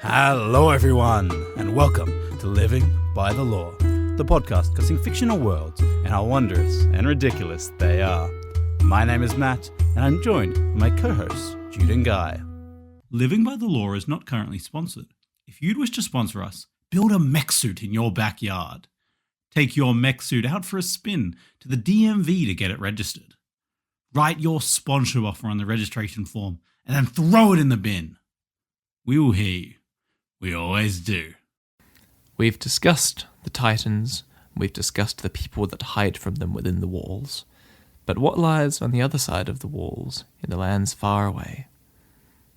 Hello, everyone, and welcome to Living by the Law, the podcast discussing fictional worlds and how wondrous and ridiculous they are. My name is Matt, and I'm joined by my co-hosts, Jude and Guy. Living by the Law is not currently sponsored. If you'd wish to sponsor us, build a mech suit in your backyard. Take your mech suit out for a spin to the DMV to get it registered. Write your sponsor offer on the registration form and then throw it in the bin. We will hear you. We always do. We've discussed the Titans, we've discussed the people that hide from them within the walls. But what lies on the other side of the walls, in the lands far away?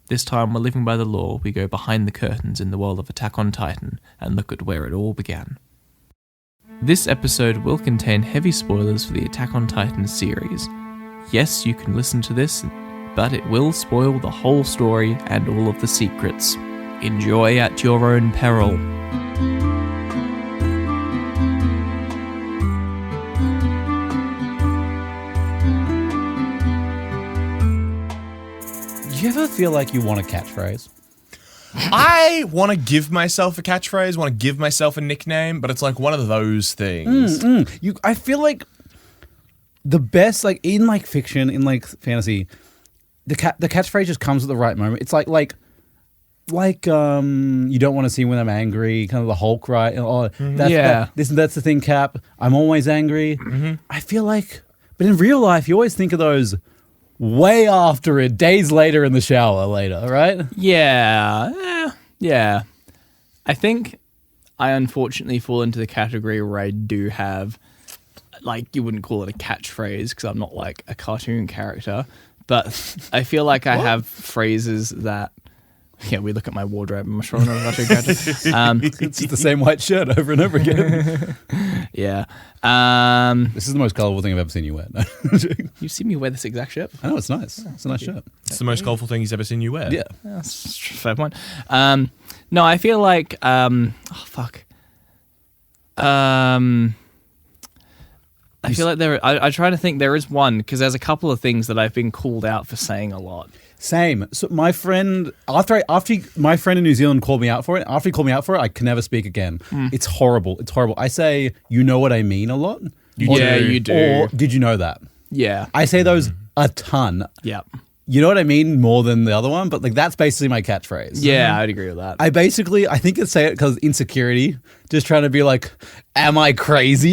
This time we're living by the law, we go behind the curtains in the world of Attack on Titan and look at where it all began. This episode will contain heavy spoilers for the Attack on Titan series. Yes, you can listen to this, but it will spoil the whole story and all of the secrets. Enjoy at your own peril. Do you ever feel like you want a catchphrase? I want to give myself a catchphrase, want to give myself a nickname, but it's like one of those things. I feel like the best, like in like fiction, in like fantasy, the catchphrase just comes at the right moment. It's like you don't want to see when I'm angry, kind of the Hulk, right? That's the thing, Cap. I'm always angry. Mm-hmm. I feel like, but in real life, you always think of those way after it, days later in the shower later, right? Yeah. I think I unfortunately fall into the category where I do have, like, you wouldn't call it a catchphrase because I'm not like a cartoon character, but I feel like I have phrases that, yeah, we look at my wardrobe. I'm sure I'm not a cartoon character. It's the same white shirt over and over again. Yeah. This is the most colourful thing I've ever seen you wear. You've seen me wear this exact shirt? I know, it's nice. It's a nice shirt. It's the most colourful thing he's ever seen you wear. Yeah. That's a fair point. No, I feel like, I feel like I try to think there is one, because there's a couple of things that I've been called out for saying a lot. Same. So my friend, after my friend in New Zealand called me out for it, after he called me out for it, I can never speak again. It's horrible. It's horrible. I say, you know what I mean a lot. You do. Or did you know that? Yeah. I say those a ton. Yeah. You know what I mean more than the other one, but like that's basically my catchphrase. Yeah, I'd agree with that. I think it's say it because insecurity, just trying to be like, am I crazy?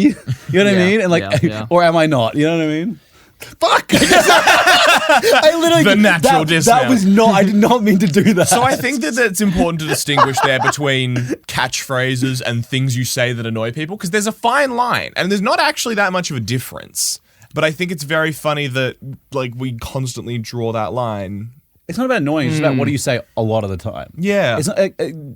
You know what I mean? And like, or am I not? You know what I mean? Fuck! I literally the natural dismount. That was not. I did not mean to do that. So I think that it's important to distinguish there between catchphrases and things you say that annoy people, because there's a fine line, and there's not actually that much of a difference. But I think it's very funny that like we constantly draw that line. It's not about annoying. It's about what do you say a lot of the time. Yeah. It's not,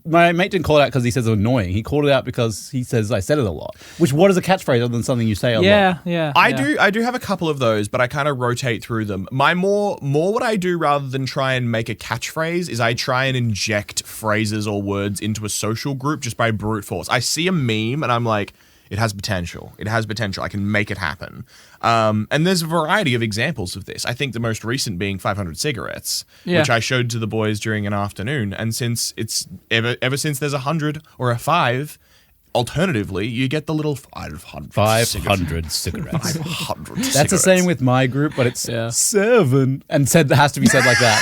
my mate didn't call it out because he says it's annoying. He called it out because he says I said it a lot. Which, what is a catchphrase other than something you say a lot? Yeah. I do have a couple of those, but I kind of rotate through them. My more what I do rather than try and make a catchphrase is I try and inject phrases or words into a social group just by brute force. I see a meme and I'm like, it has potential. It has potential. I can make it happen. And there's a variety of examples of this. I think the most recent being 500 cigarettes, which I showed to the boys during an afternoon. And since it's ever since there's 100 or a 5, alternatively, you get the little 500 cigarettes. 500 That's the same with my group, but it's 7. And said that has to be said like that.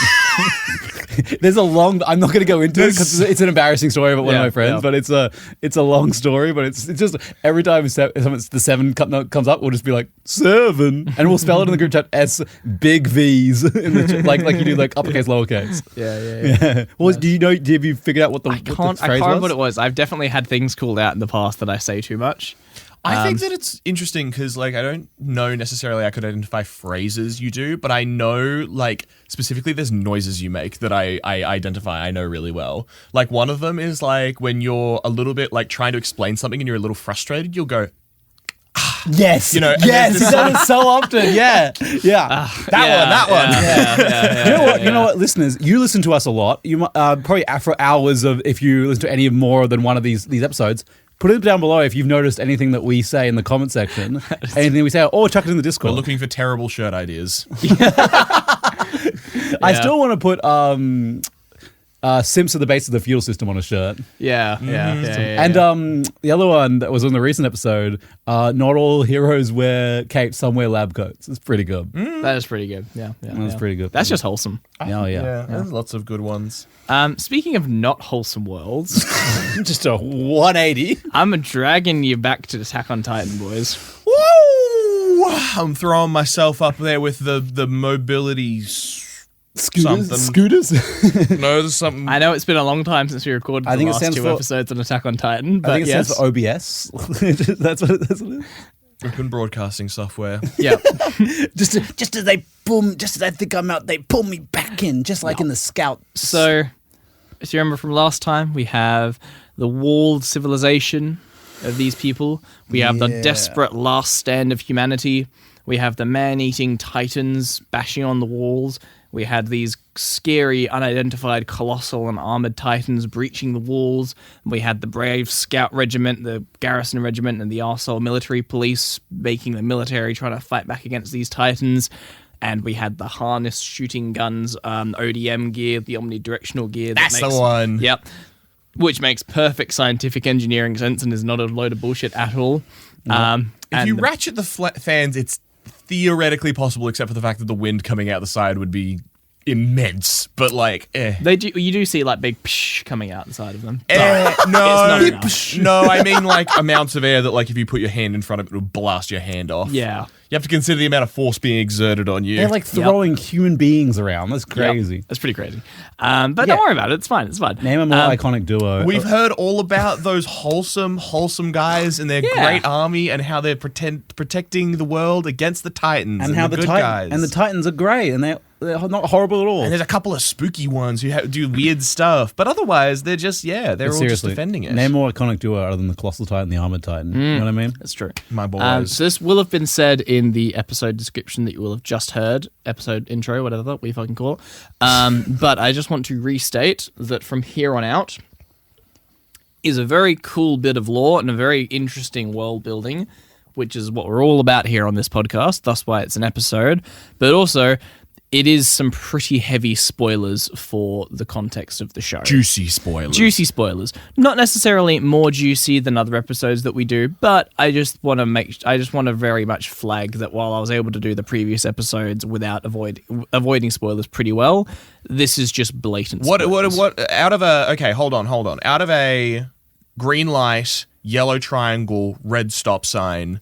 There's a long. I'm not going to go into it because it's an embarrassing story about one of my friends, but it's a long story. But it's just every time the 7 comes up, we'll just be like 7, and we'll spell it in the group chat S big V's in the like you do like uppercase lowercase. Yeah. Well, do you know? Have you figured out what the I phrase can't remember what it was. I've definitely had things called out in the past that I say too much. I think that it's interesting because, like, I don't know necessarily I could identify phrases you do, but I know, like, specifically there's noises you make that I identify, I know really well. Like, one of them is, like, when you're a little bit, like, trying to explain something and you're a little frustrated, you'll go, yes, you know, yes, he's done it so often. That one. You know what, listeners, you listen to us a lot. You probably for hours of if you listen to any more than one of these episodes. Put it down below if you've noticed anything that we say in the comment section. Anything we say, or chuck it in the Discord. We're looking for terrible shirt ideas. I still want to put Simps at the base of the fuel system on a shirt. Yeah. And the other one that was on the recent episode, not all heroes wear capes, some wear lab coats. It's pretty good. That is pretty good. Yeah. That's pretty good. That's just wholesome. Yeah. There's lots of good ones. Speaking of not wholesome worlds, Just a 180. I'm dragging you back to Attack on Titan, boys. Woo! I'm throwing myself up there with the mobility. Scooters? No, there's something. I know it's been a long time since we recorded the last two episodes on Attack on Titan, but I think it stands for OBS. That's what it is. Open broadcasting software. Yeah. Just as they I think I'm out, they pull me back in, just like in the Scout. So, as you remember from last time, we have the walled civilization of these people. We have the desperate last stand of humanity. We have the man-eating titans bashing on the walls. We had these scary, unidentified, colossal and armored titans breaching the walls. We had the brave scout regiment, the garrison regiment, and the arsehole military police making the military trying to fight back against these titans. And we had the harness shooting guns, ODM gear, the omnidirectional gear. That's the one. Yep. Which makes perfect scientific engineering sense and is not a load of bullshit at all. If you ratchet the fans, it's theoretically possible, except for the fact that the wind coming out the side would be immense. But like, you do see like big psh coming out the side of them. No, I mean like amounts of air that like if you put your hand in front of it, it would blast your hand off. Yeah. You have to consider the amount of force being exerted on you. They're like throwing human beings around. That's crazy. Yep. That's pretty crazy. But don't worry about it. It's fine. Name a more iconic duo. We've heard all about those wholesome guys and their great army and how they're protecting the world against the Titans and how the good guys. And the Titans are great and they're not horrible at all. And there's a couple of spooky ones who do weird stuff, but otherwise they're just they're all just defending it. Name more iconic duo other than the Colossal Titan and the Armored Titan. You know what I mean? That's true. My boys. So this will have been said in the episode description that you will have just heard, episode intro, whatever we fucking call it. But I just want to restate that from here on out is a very cool bit of lore and a very interesting world building, which is what we're all about here on this podcast. That's why it's an episode. But also, it is some pretty heavy spoilers for the context of the show. Juicy spoilers. Juicy spoilers. Not necessarily more juicy than other episodes that we do, but I just want to very much flag that while I was able to do the previous episodes without avoiding spoilers pretty well, this is just blatant spoilers. What out of hold on. Out of a green light, yellow triangle, red stop sign,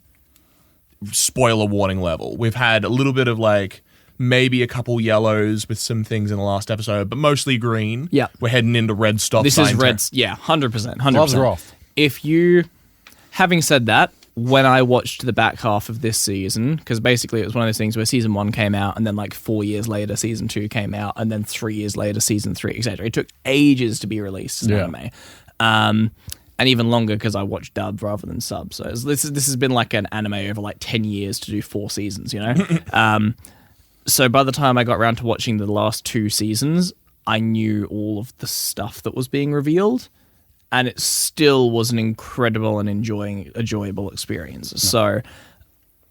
spoiler warning level, we've had a little bit of like maybe a couple yellows with some things in the last episode, but mostly green. Yeah. We're heading into red stop. This is red. Yeah, 100%. Gloves are off. Having said that, when I watched the back half of this season, because basically it was one of those things where season 1 came out and then like 4 years later season 2 came out and then 3 years later season 3, etc. It took ages to be released as an anime. And even longer because I watched dub rather than sub. So this has been like an anime over like 10 years to do 4 seasons, you know? So by the time I got around to watching the last 2 seasons, I knew all of the stuff that was being revealed, and it still was an incredible and enjoyable experience. No. So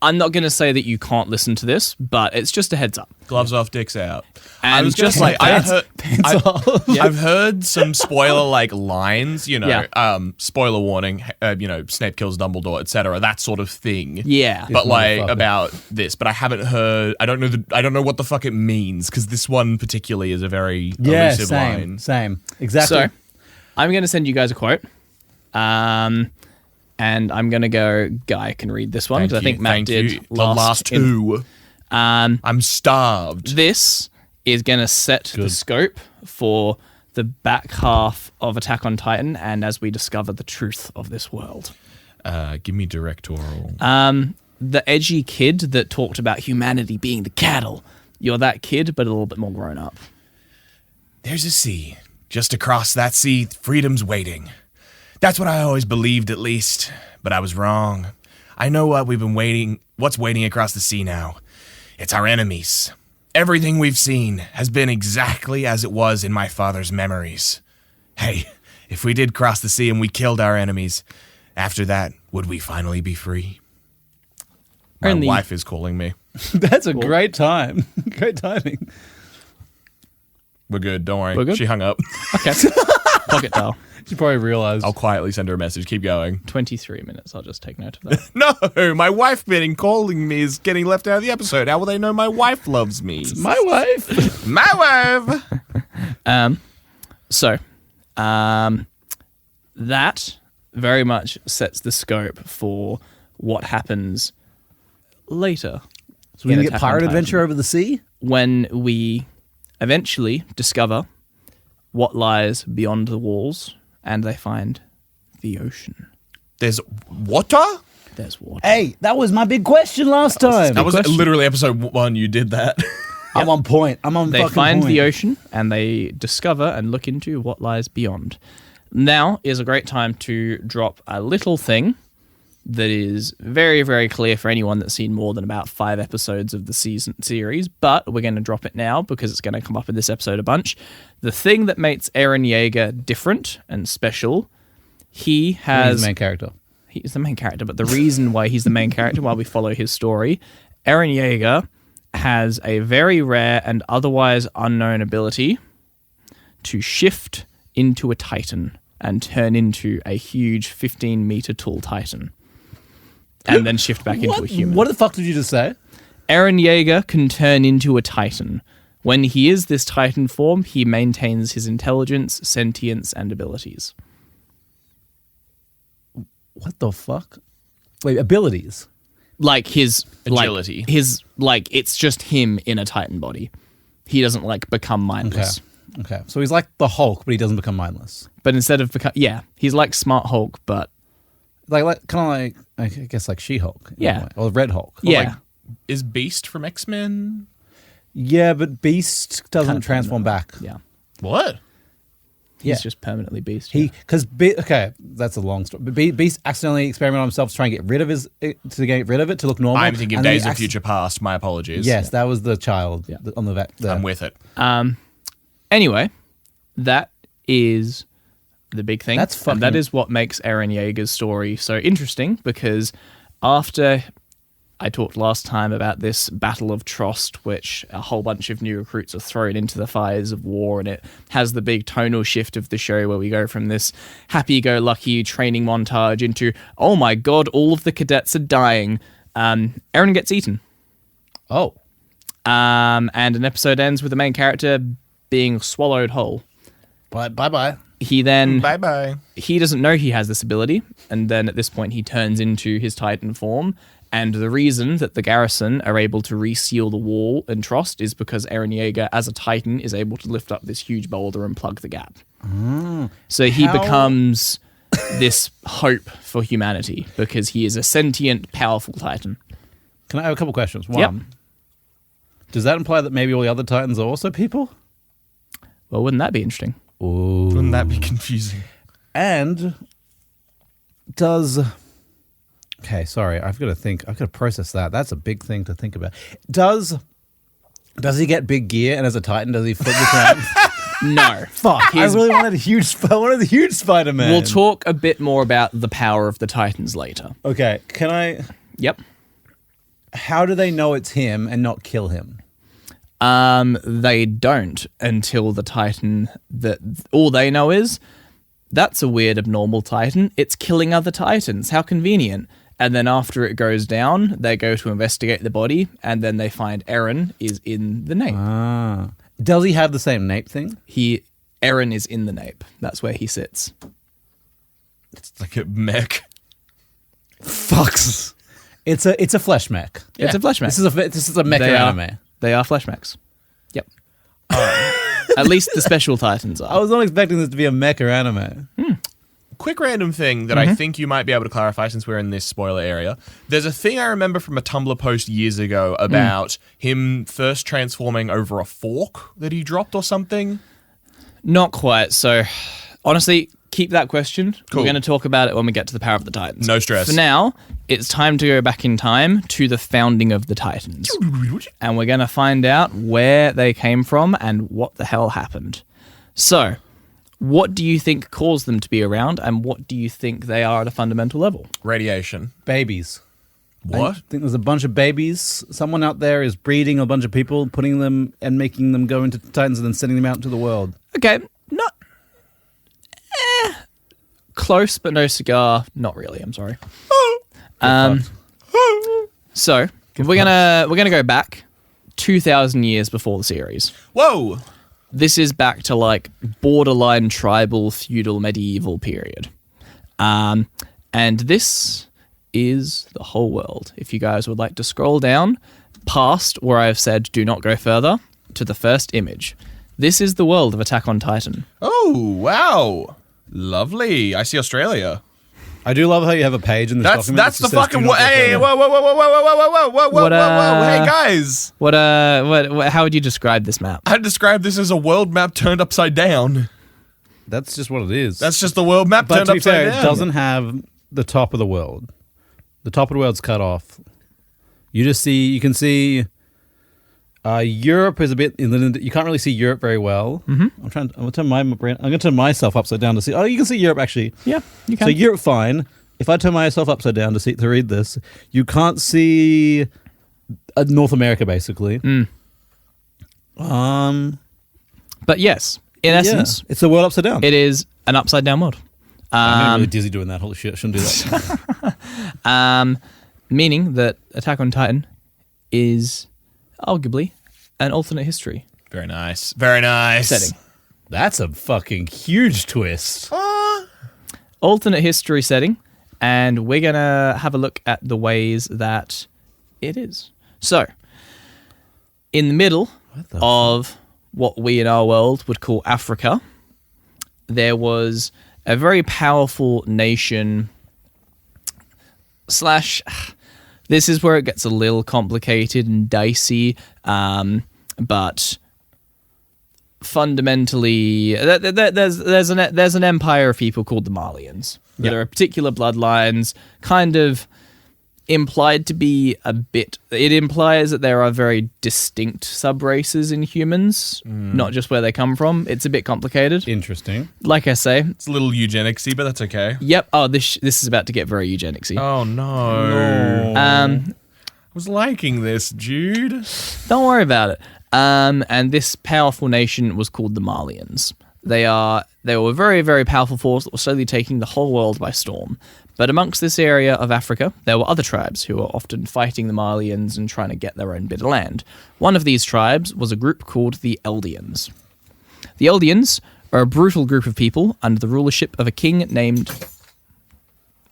I'm not going to say that you can't listen to this, but it's just a heads up. Gloves off, dicks out. And I was just like, I've heard some spoiler like lines, you know, spoiler warning, you know, Snape kills Dumbledore, etc., that sort of thing. Yeah, but like about this, but I haven't heard. I don't know what the fuck it means because this one particularly is a very elusive line. Same, exactly. So I'm going to send you guys a quote. And I'm going to go, Guy can read this one, because I think Matt did the last 2. I'm starved. This is going to set the scope for the back half of Attack on Titan, and as we discover the truth of this world. Give me directorial. The edgy kid that talked about humanity being the cattle. You're that kid, but a little bit more grown up. There's a sea. Just across that sea, freedom's waiting. That's what I always believed, at least, but I was wrong. I know what's waiting across the sea now. It's our enemies. Everything we've seen has been exactly as it was in my father's memories. Hey, if we did cross the sea and we killed our enemies, after that, would we finally be free? My wife is calling me. That's a great time. Great timing. We're good. Don't worry. We're good? She hung up. Okay. Pocket dial. She probably realized. I'll quietly send her a message. Keep going. 23 minutes. I'll just take note of that. No, my wife being calling me is getting left out of the episode. How will they know my wife loves me? My wife. My wife. That very much sets the scope for what happens later. So we in get Attack on pirate Titan. adventure over the sea? When we eventually discover what lies beyond the walls and they find the ocean. There's water? There's water. Hey, that was my big question last time. That was question. literally episode 1 you did that. I'm on point. I'm on They fucking find point. the ocean and they discover and look into what lies beyond. Now is a great time to drop a little thing that is very, very clear for anyone that's seen more than about 5 episodes of the series, but we're going to drop it now because it's going to come up in this episode a bunch. The thing that makes Eren Yeager different and special, He's the main character. He's the main character, but the reason why he's the main character, while we follow his story, Eren Yeager has a very rare and otherwise unknown ability to shift into a titan and turn into a huge 15-meter tall titan. And then shift back into a human. What the fuck did you just say? Eren Yeager can turn into a titan. When he is this titan form, he maintains his intelligence, sentience, and abilities. What the fuck? Wait, abilities? Like his Agility. It's just him in a titan body. He doesn't become mindless. Okay. So he's like the Hulk, but he doesn't become mindless. But instead of he's like Smart Hulk, but Like kind of I guess like She-Hulk. in a Yeah. way. Or Red Hulk. yeah. Like, is Beast from X-Men? Yeah, but Beast doesn't Kind of transform back. Yeah. What? He's Yeah. just permanently Beast. Because that's a long story. But Beast accidentally experimented on himself to try and get rid of it to look normal. I'm thinking and then Days he of Future Past. My apologies. Yes, that was the child Yeah. on the vet. I'm with it. Anyway, that is the big thing. That's and that fucking- is what makes Eren Yeager's story so interesting, because after I talked last time about this Battle of Trost, which a whole bunch of new recruits are thrown into the fires of war, and it has the big tonal shift of the show where we go from this happy-go-lucky training montage into, oh my god, all of the cadets are dying. Eren gets eaten. Oh. And an episode ends with the main character being swallowed whole. Bye-bye. He then... Bye-bye. He doesn't know he has this ability, and then at this point he turns into his Titan form, and the reason that the garrison are able to reseal the wall and Trost is because Eren Yeager, as a Titan, is able to lift up this huge boulder and plug the gap. So he becomes this hope for humanity, because he is a sentient, powerful Titan. Can I have a couple questions? One, Yep. does that imply that maybe all the other Titans are also people? Well, wouldn't that be interesting? Ooh. Wouldn't that be confusing? And does... Okay, sorry. I've got to process that. That's a big thing to think about. Does he get big gear, and as a Titan, does he flip this around? No. Fuck. I really wanted a huge Spider-Man. We'll talk a bit more about the power of the Titans later. Okay, can I... Yep. How do they know it's him and not kill him? They don't until the Titan that all they know is that's a weird abnormal Titan. It's killing other Titans. How convenient. And then after it goes down, they go to investigate the body, and then they find Eren is in the nape. Does he have the same nape thing? Eren is in the nape. That's where he sits. It's like a mech. Fucks. It's a flesh mech. It's a flesh mech. This is a mecha anime. They are flesh mechs. Yep. At least the special Titans are. I was not expecting this to be a mecha anime. Quick random thing that I think you might be able to clarify since we're in this spoiler area. There's a thing I remember from a Tumblr post years ago about him first transforming over a fork that he dropped or something. Not quite. So, honestly, keep that question. Cool. We're going to talk about it when we get to the power of the Titans. No stress. For now, it's time to go back in time to the founding of the Titans. And we're going to find out where they came from and what the hell happened. So, what do you think caused them to be around, and what do you think they are at a fundamental level? Radiation. Babies. What? I think there's a bunch of babies. Someone out there is breeding a bunch of people, putting them and making them go into Titans and then sending them out into the world. Okay, not close, but no cigar. Not really. I'm sorry. So we're gonna go back 2,000 years before the series. Whoa! This is back to like borderline tribal, feudal, medieval period, and this is the whole world. If you guys would like to scroll down past where I've said do not go further to the first image, this is the world of Attack on Titan. Oh, wow. Lovely. I see Australia. I do love how you have a page in this document. That's the fucking... Hey, whoa. Hey, guys. How would you describe this map? I'd describe this as a world map turned upside down. That's just what it is. That's just the world map but turned to be upside fair, down. it doesn't have the top of the world. The top of the world's cut off. You can see Europe is a bit, you can't really see Europe very well. Mm-hmm. I'm going to turn myself upside down to see, you can see Europe actually. Yeah, you can. So Europe, fine. If I turn myself upside down to read this, you can't see North America basically. But yes, in essence, it's a world upside down. it is an upside down world. I'm getting really dizzy doing that. Holy shit, I shouldn't do that. Meaning that Attack on Titan is arguably an alternate history Very nice. Very nice. setting. That's a fucking huge twist. Alternate history setting, and we're going to have a look at the ways that it is. So, in the middle of what we in our world would call Africa, there was a very powerful nation / this is where it gets a little complicated and dicey, but fundamentally there's an empire of people called the Malians that are particular bloodlines, kind of implied to be it implies that there are very distinct sub-races in humans, not just where they come from. It's a bit complicated. Interesting. Like I say, It's a little eugenicsy, but that's okay. yep. Oh, this is about to get very eugenicsy. Oh, no. I was liking this, Jude. Don't worry about it. And this powerful nation was called the Malians. They were a very, very powerful force that was slowly taking the whole world by storm. But amongst this area of Africa, there were other tribes who were often fighting the Malians and trying to get their own bit of land. One of these tribes was a group called the Eldians. The Eldians are a brutal group of people under the rulership of a king named...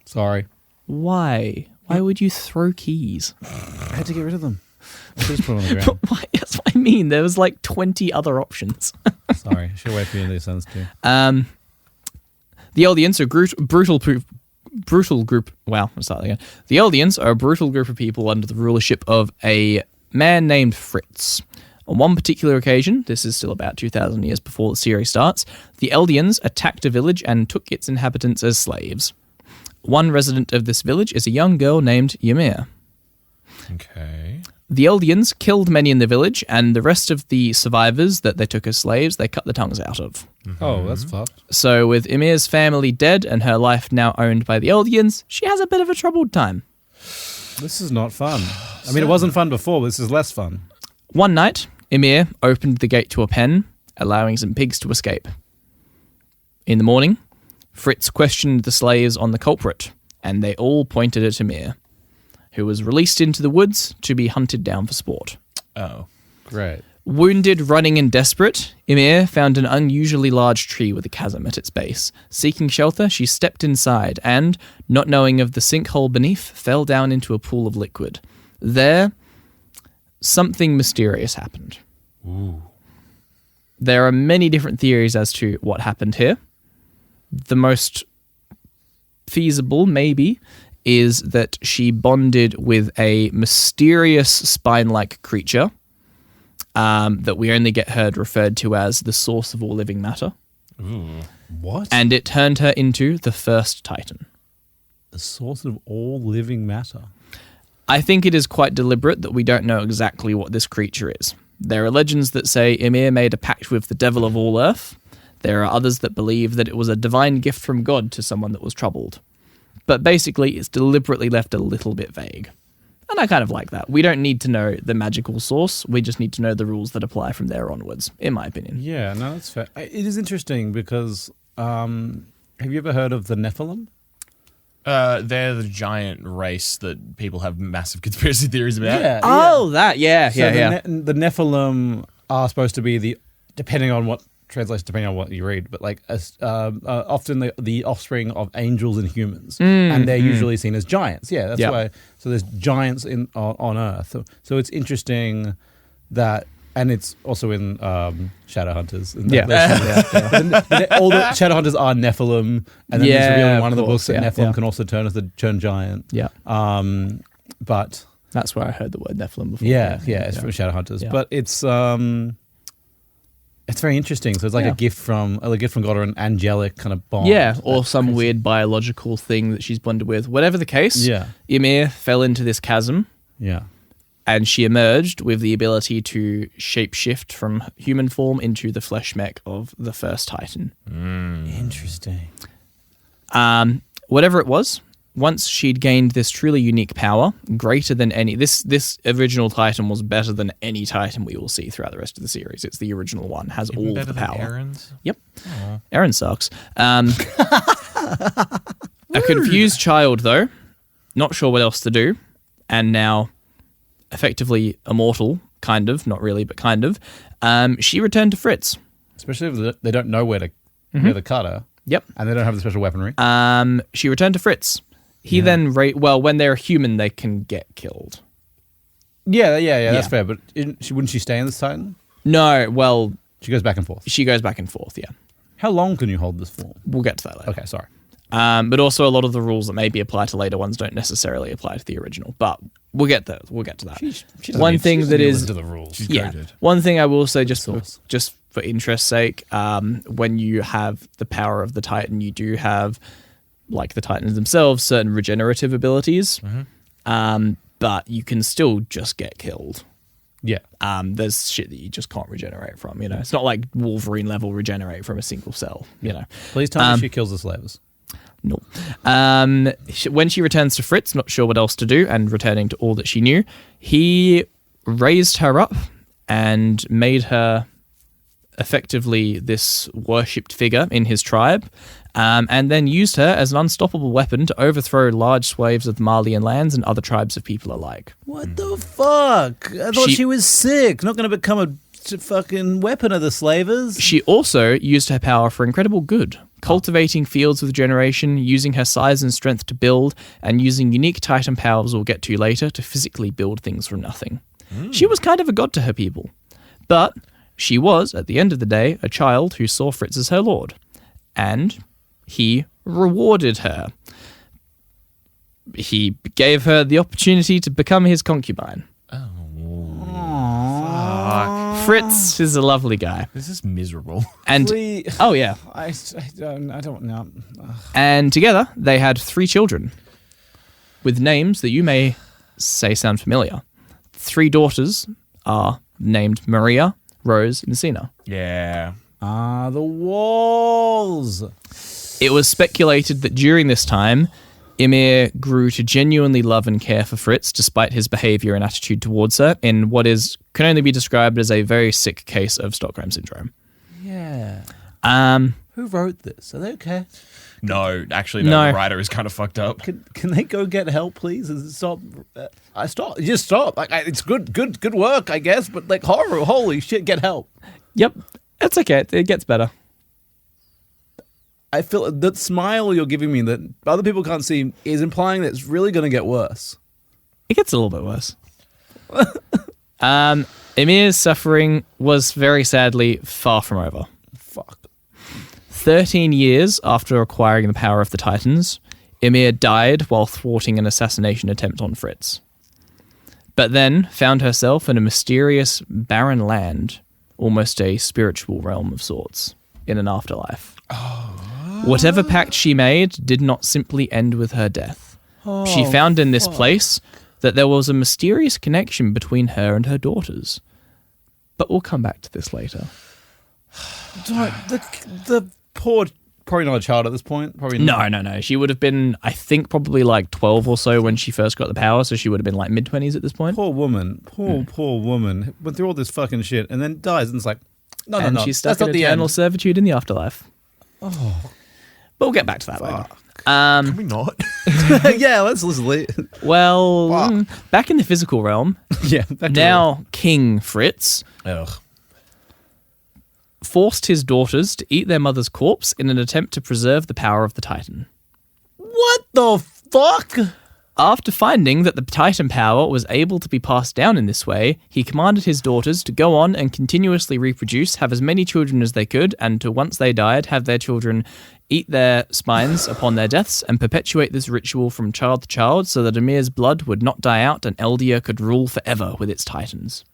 Sorry. Why? Why would you throw keys? I had to get rid of them. Just put them on the ground. Why? That's what I mean. There was like 20 other options. Sorry. I should wait for you to do sense too. The Eldians are brutal group. Wow, let's start again. The Eldians are a brutal group of people under the rulership of a man named Fritz. On one particular occasion, this is still about 2,000 years before the series starts, the Eldians attacked a village and took its inhabitants as slaves. One resident of this village is a young girl named Ymir. Okay. The Eldians killed many in the village, and the rest of the survivors that they took as slaves, they cut the tongues out of. Oh, that's fucked. So with Ymir's family dead and her life now owned by the Eldians, she has a bit of a troubled time. This is not fun. I mean, it wasn't fun before, but this is less fun. One night, Ymir opened the gate to a pen, allowing some pigs to escape. In the morning, Fritz questioned the slaves on the culprit, and they all pointed at Ymir, who was released into the woods to be hunted down for sport. Oh. Great. Wounded, running, and desperate, Ymir found an unusually large tree with a chasm at its base. Seeking shelter, she stepped inside and, not knowing of the sinkhole beneath, fell down into a pool of liquid. There, something mysterious happened. Ooh. There are many different theories as to what happened here. The most feasible, maybe, is that she bonded with a mysterious spine-like creature that we only get heard referred to as the source of all living matter. Ooh. What? And it turned her into the first Titan. The source of all living matter. I think it is quite deliberate that we don't know exactly what this creature is. There are legends that say Ymir made a pact with the devil of all earth. There are others that believe that it was a divine gift from God to someone that was troubled. But basically, it's deliberately left a little bit vague. And I kind of like that. We don't need to know the magical source. We just need to know the rules that apply from there onwards, in my opinion. Yeah, no, that's fair. It is interesting because have you ever heard of the Nephilim? They're the giant race that people have massive conspiracy theories about. Yeah. Oh, that, yeah. The Nephilim are supposed to be depending on what translation, depending on what you read, but like often the offspring of angels and humans, and they're usually seen as giants. Yeah, that's why. So there's giants on Earth. So it's interesting that, and it's also in Shadowhunters. All the Shadowhunters are Nephilim, and then there's revealed in one of the books that Nephilim can also turn giant. Yeah. But that's where I heard the word Nephilim before. Yeah, it's from Shadowhunters, but it's very interesting. So it's like a gift from God, or an angelic kind of bond. Yeah, or some weird biological thing that she's blended with. Whatever the case, Ymir fell into this chasm. Yeah. And she emerged with the ability to shapeshift from human form into the flesh mech of the first Titan. Interesting. Whatever it was, once she'd gained this truly unique power, greater than any... This original Titan was better than any Titan we will see throughout the rest of the series. It's the original one, has Even all better the power. Than Aaron's? Yep. Aaron sucks. A confused child, though, not sure what else to do, and now effectively immortal, kind of, not really, but kind of, she returned to Fritz. Especially if they don't know where to cut her. Yep. And they don't have the special weaponry. She returned to Fritz. He then, when they're human, they can get killed. Yeah, that's fair. But wouldn't she stay in this Titan? No, well... She goes back and forth. She goes back and forth, yeah. How long can you hold this form? We'll get to that later. Okay, sorry. But also a lot of the rules that maybe apply to later ones don't necessarily apply to the original. But we'll get to that. She one thing that is... to the rules. She's goated. One thing I will say, just for interest's sake, when you have the power of the Titan, you do have, like the Titans themselves, certain regenerative abilities. But you can still just get killed. Yeah. There's shit that you just can't regenerate from, you know. It's not like Wolverine level regenerate from a single cell, you know. Please tell me she kills the slavers. No. When she returns to Fritz, not sure what else to do, and returning to all that she knew, he raised her up and made her effectively this worshipped figure in his tribe, and then used her as an unstoppable weapon to overthrow large swathes of the Malian lands and other tribes of people alike. What the fuck? I thought she was sick. Not going to become a fucking weapon of the slavers. She also used her power for incredible good, cultivating fields with regeneration, using her size and strength to build, and using unique Titan powers we'll get to later to physically build things from nothing. She was kind of a god to her people. But she was, at the end of the day, a child who saw Fritz as her lord. And he rewarded her. He gave her the opportunity to become his concubine. Fritz is a lovely guy. This is miserable. And oh yeah, I don't know. And together they had 3 children with names that you may say sound familiar. 3 daughters are named Maria, Rose, and Sina. Yeah. The walls. It was speculated that during this time, Ymir grew to genuinely love and care for Fritz despite his behavior and attitude towards her in what can only be described as a very sick case of Stockholm Syndrome. Yeah. Who wrote this? Are they okay? No, actually, no. The writer is kind of fucked up. Can they go get help, please? Stop. Just stop. Like, it's good work, I guess. But like, holy shit, get help. Yep, it's okay. It gets better. I feel that smile you're giving me that other people can't see is implying that it's really going to get worse. It gets a little bit worse. Ymir's suffering was very sadly far from over. Fuck. 13 years after acquiring the power of the Titans, Ymir died while thwarting an assassination attempt on Fritz. But then found herself in a mysterious, barren land, almost a spiritual realm of sorts, in an afterlife. Whatever pact she made did not simply end with her death. She found in this place that there was a mysterious connection between her and her daughters. But we'll come back to this later. The poor probably not a child at this point. Probably No. She would have been, I think, probably like 12 or so when she first got the power, so she would have been like mid-20s at this point. Poor woman. Poor woman. Went through all this fucking shit and then dies and it's like, no. And she's stuck in eternal servitude in the afterlife. Oh. But we'll get back to that later. Can we not? Yeah, let's leave. Well, back in the physical realm, now King Fritz forced his daughters to eat their mother's corpse in an attempt to preserve the power of the Titan. What the fuck? After finding that the Titan power was able to be passed down in this way, he commanded his daughters to go on and continuously reproduce, have as many children as they could, and to once they died, have their children eat their spines upon their deaths and perpetuate this ritual from child to child so that Ymir's blood would not die out and Eldia could rule forever with its Titans.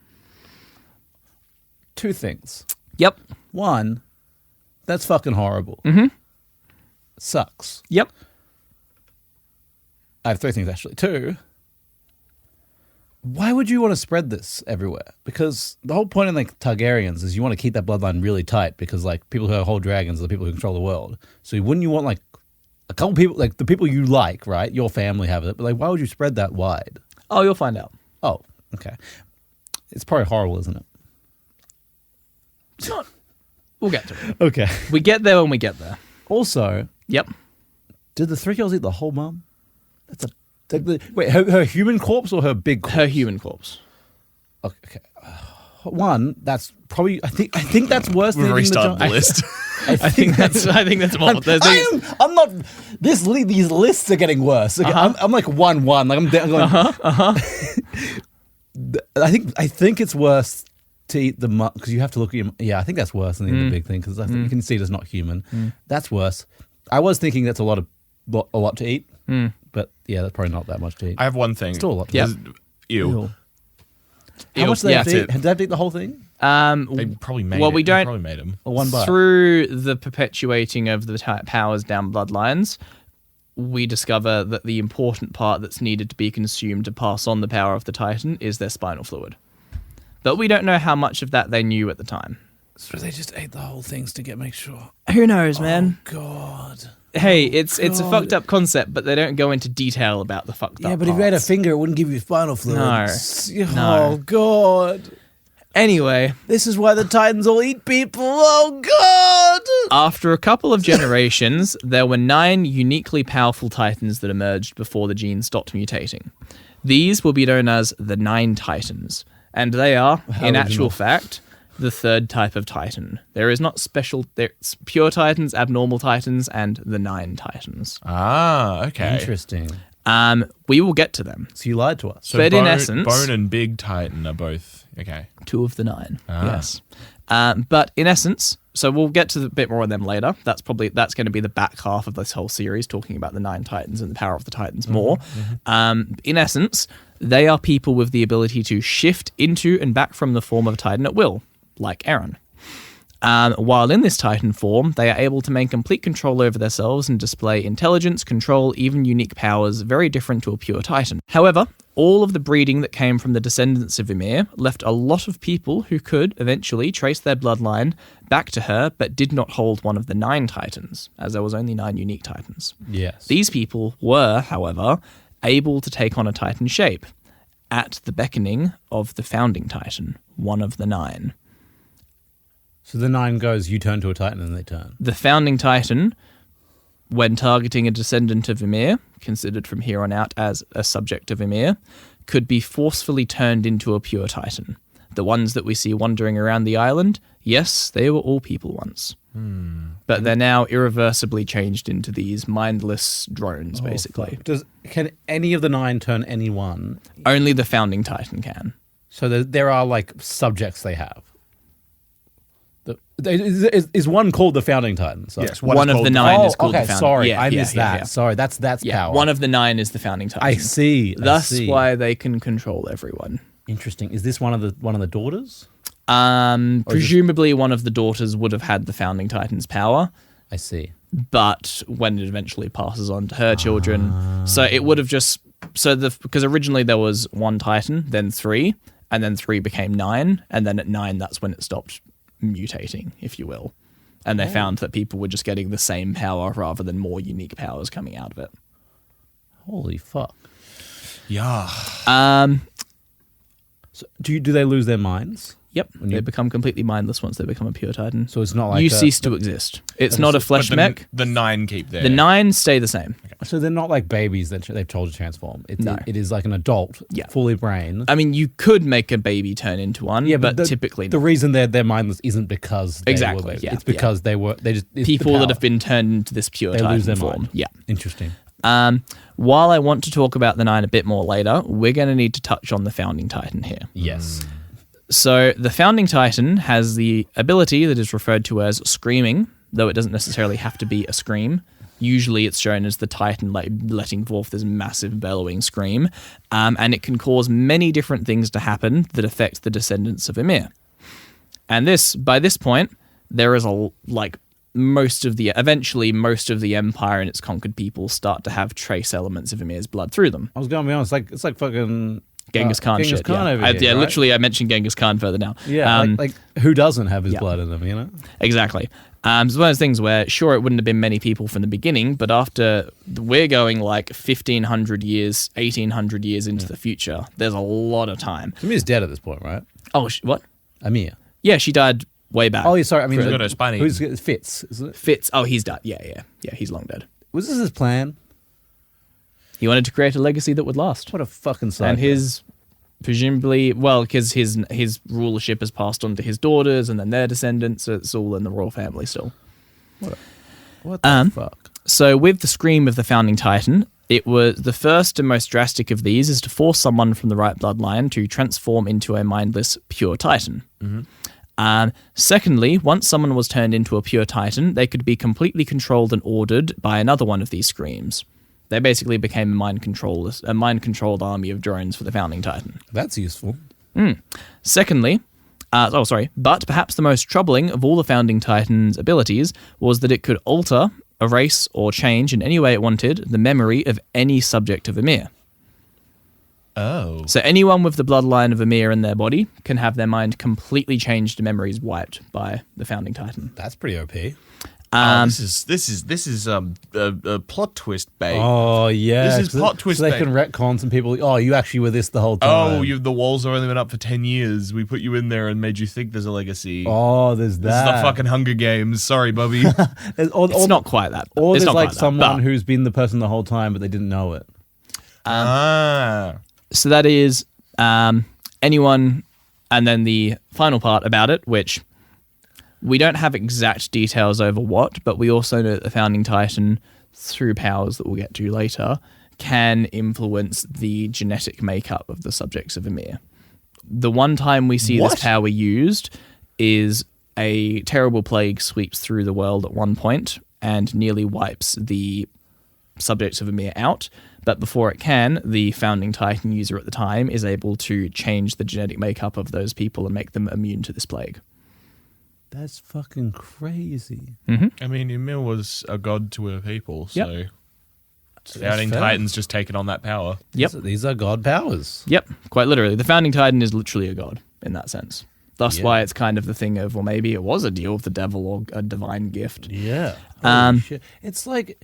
2 things. Yep. 1, that's fucking horrible. Sucks. Yep. I have 3 things actually. 2, why would you want to spread this everywhere? Because the whole point of like Targaryens is you want to keep that bloodline really tight because like people who hold dragons are the people who control the world. So wouldn't you want like a couple people, like the people you like, right? Your family have it, but like why would you spread that wide? Oh, you'll find out. Oh, okay. It's probably horrible, isn't it? It's not. We'll get to it. Okay. We get there when we get there. Also, Yep. did the 3 girls eat the whole mum? That's a wait. Her human corpse or her big corpse? Her human corpse. Okay. 1, that's probably. I think that's worse than We've eating the restarted the list. I think that's more. I'm not. These lists are getting worse. Okay, I'm like 1-1. Like I'm going. I think it's worse to eat the because you have to look at your. Yeah, I think that's worse than the big thing because I think you can see it as not human. That's worse. I was thinking that's a lot to eat, but yeah, that's probably not that much to eat. I have one thing. Still a lot. Yep. Ew. How much do they have to that's eat? Did they have to eat the whole thing? They probably made Well, it. we don't- They probably made them. Or one bite? Through the perpetuating of the powers down bloodlines, we discover that the important part that's needed to be consumed to pass on the power of the Titan is their spinal fluid. But we don't know how much of that they knew at the time. So they just ate the whole things to make sure. Who knows, man? Oh, God. Hey, it's a fucked up concept, but they don't go into detail about the fucked up Yeah, but if you had a parts. finger, it wouldn't give you spinal fluid. No. Oh, God. Anyway, This is why the Titans all eat people. Oh, God. after a couple of generations, there were 9 uniquely powerful Titans that emerged before the gene stopped mutating. These will be known as the 9 Titans, and they are, in actual fact, the 3rd type of Titan. There is not special... There's pure Titans, abnormal Titans, and the 9 Titans. Ah, okay. Interesting. We will get to them. So you lied to us. So But Bone, in essence- Bone and Big Titan are both okay. 2 of the 9, yes. But in essence, so we'll get to a bit more of them later. That's going to be the back half of this whole series, talking about the 9 Titans and the power of the Titans more. In essence, they are people with the ability to shift into and back from the form of a Titan at will, like Eren. While in this Titan form, they are able to maintain complete control over themselves and display intelligence, control, even unique powers very different to a pure Titan. However, all of the breeding that came from the descendants of Ymir left a lot of people who could eventually trace their bloodline back to her, but did not hold one of the 9 Titans, as there was only 9 unique Titans. Yes. These people were, however, able to take on a Titan shape at the beckoning of the founding Titan, one of the 9. So the 9 goes, you turn to a Titan and they turn. The founding Titan, when targeting a descendant of Ymir, considered from here on out as a subject of Ymir, could be forcefully turned into a pure Titan. The ones that we see wandering around the island, yes, they were all people once. But they're now irreversibly changed into these mindless drones, basically. Can any of the 9 turn any one? Only the founding Titan can. So there are like subjects they have. Is one called the founding Titan? Sorry. Yes, One of the 9 is called okay, the founding. sorry, Yeah, I yeah, missed yeah, that. yeah. Sorry, that's Yeah, power. one of the 9 is the founding Titan. I see. Thus why they can control everyone. Interesting. Is this one of the daughters? Presumably one of the daughters would have had the founding Titan's power, I see. but when it eventually passes on to her children, so it would have just because originally there was 1 Titan, then 3, and then 3 became 9, and then at 9 that's when it stopped mutating, if you will. And they found that people were just getting the same power rather than more unique powers coming out of it. Holy fuck. Yeah. So do they lose their minds? Yep, they become completely mindless once they become a pure Titan. So it's not like you cease to exist. It's not a flesh But mech. the 9 keep there. The 9 stay the same. So they're not like babies that they've told to transform. No. It is like an adult, fully brain. I mean, you could make a baby turn into one, but typically the not. reason they're mindless isn't because they Exactly, were babies. yeah, It's because it's people the that power. have been turned into this pure They Titan lose their form. mind. Yeah. Interesting. While I want to talk about the 9 a bit more later, we're going to need to touch on the Founding Titan here. Yes. So the Founding Titan has the ability that is referred to as screaming, though it doesn't necessarily have to be a scream. Usually it's shown as the Titan letting forth this massive bellowing scream, and it can cause many different things to happen that affect the descendants of Ymir. And by this point, there is eventually most of the empire and its conquered people start to have trace elements of Ymir's blood through them. I was going to be honest, it's like fucking Genghis Khan Genghis shit. Khan over here, yeah, right? literally, I mentioned Genghis Khan further down. Yeah, like who doesn't have his blood in them, you know? Exactly. It's one of those things where, sure, it wouldn't have been many people from the beginning, but after we're going like 1,500 years, 1,800 years into the future, there's a lot of time. Ymir's dead at this point, right? Oh, what? Ymir. Yeah, she died way back. Oh, yeah, sorry. I mean, He's got a spiny. who's Fitz? Is it? Fitz. Oh, he's died. Yeah, he's long dead. Was this his plan? He wanted to create a legacy that would last. What a fucking psycho. And his, presumably, because his rulership has passed on to his daughters and then their descendants, so it's all in the royal family still. What the fuck? So with the scream of the Founding Titan, it was the first and most drastic of these is to force someone from the right bloodline to transform into a mindless pure Titan. Secondly, once someone was turned into a pure Titan, they could be completely controlled and ordered by another one of these screams. They basically became a mind-controlled army of drones for the Founding Titan. That's useful. Secondly, but perhaps the most troubling of all the Founding Titan's abilities was that it could alter, erase, or change in any way it wanted the memory of any subject of Ymir. Oh. So anyone with the bloodline of Ymir in their body can have their mind completely changed and memories wiped by the Founding Titan. That's pretty OP. This is a plot twist bait. Oh, yeah. This is plot twist So they bait. can retcon some people. Oh, you actually were this the whole time. Oh, the walls have only been up for 10 years. We put you in there and made you think there's a legacy. Oh, there's This is that. the fucking Hunger Games. Sorry, Bubby. It's not quite that. Or it's there's not like quite that, someone but- who's been the person the whole time, but they didn't know it. So that is anyone, and then the final part about it, which we don't have exact details over what, but we also know that the Founding Titan, through powers that we'll get to later, can influence the genetic makeup of the subjects of Ymir. The one time we see this power used is a terrible plague sweeps through the world at one point and nearly wipes the subjects of Ymir out. But before it can, the Founding Titan user at the time is able to change the genetic makeup of those people and make them immune to this plague. That's fucking crazy. I mean, Ymir was a god to her people, so Yep. Founding fair. Titan's just taken on that power. Yep. These are god powers. Yep, quite literally. The Founding Titan is literally a god in that sense. Thus Yeah. why it's kind of the thing of, well, maybe it was a deal with the devil or a divine gift. Yeah. Holy shit. It's like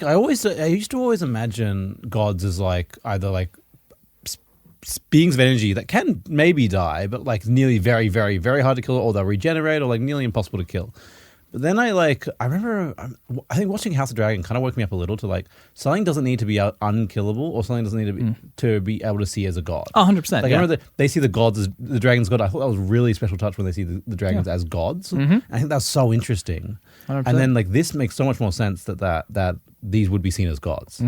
I used to always imagine gods as like either like beings of energy that can maybe die, but like nearly very, very, very hard to kill, or they'll regenerate, or like nearly impossible to kill. But then I remember, I think watching House of Dragon kind of woke me up a little to like, something doesn't need to be unkillable, or something doesn't need to be able to see as a god. Oh, 100%. Like yeah. I remember they see the gods as the dragon's god. I thought that was a really special touch when they see the dragons as gods. I think that's so interesting. 100%. And then like this makes so much more sense that these would be seen as gods.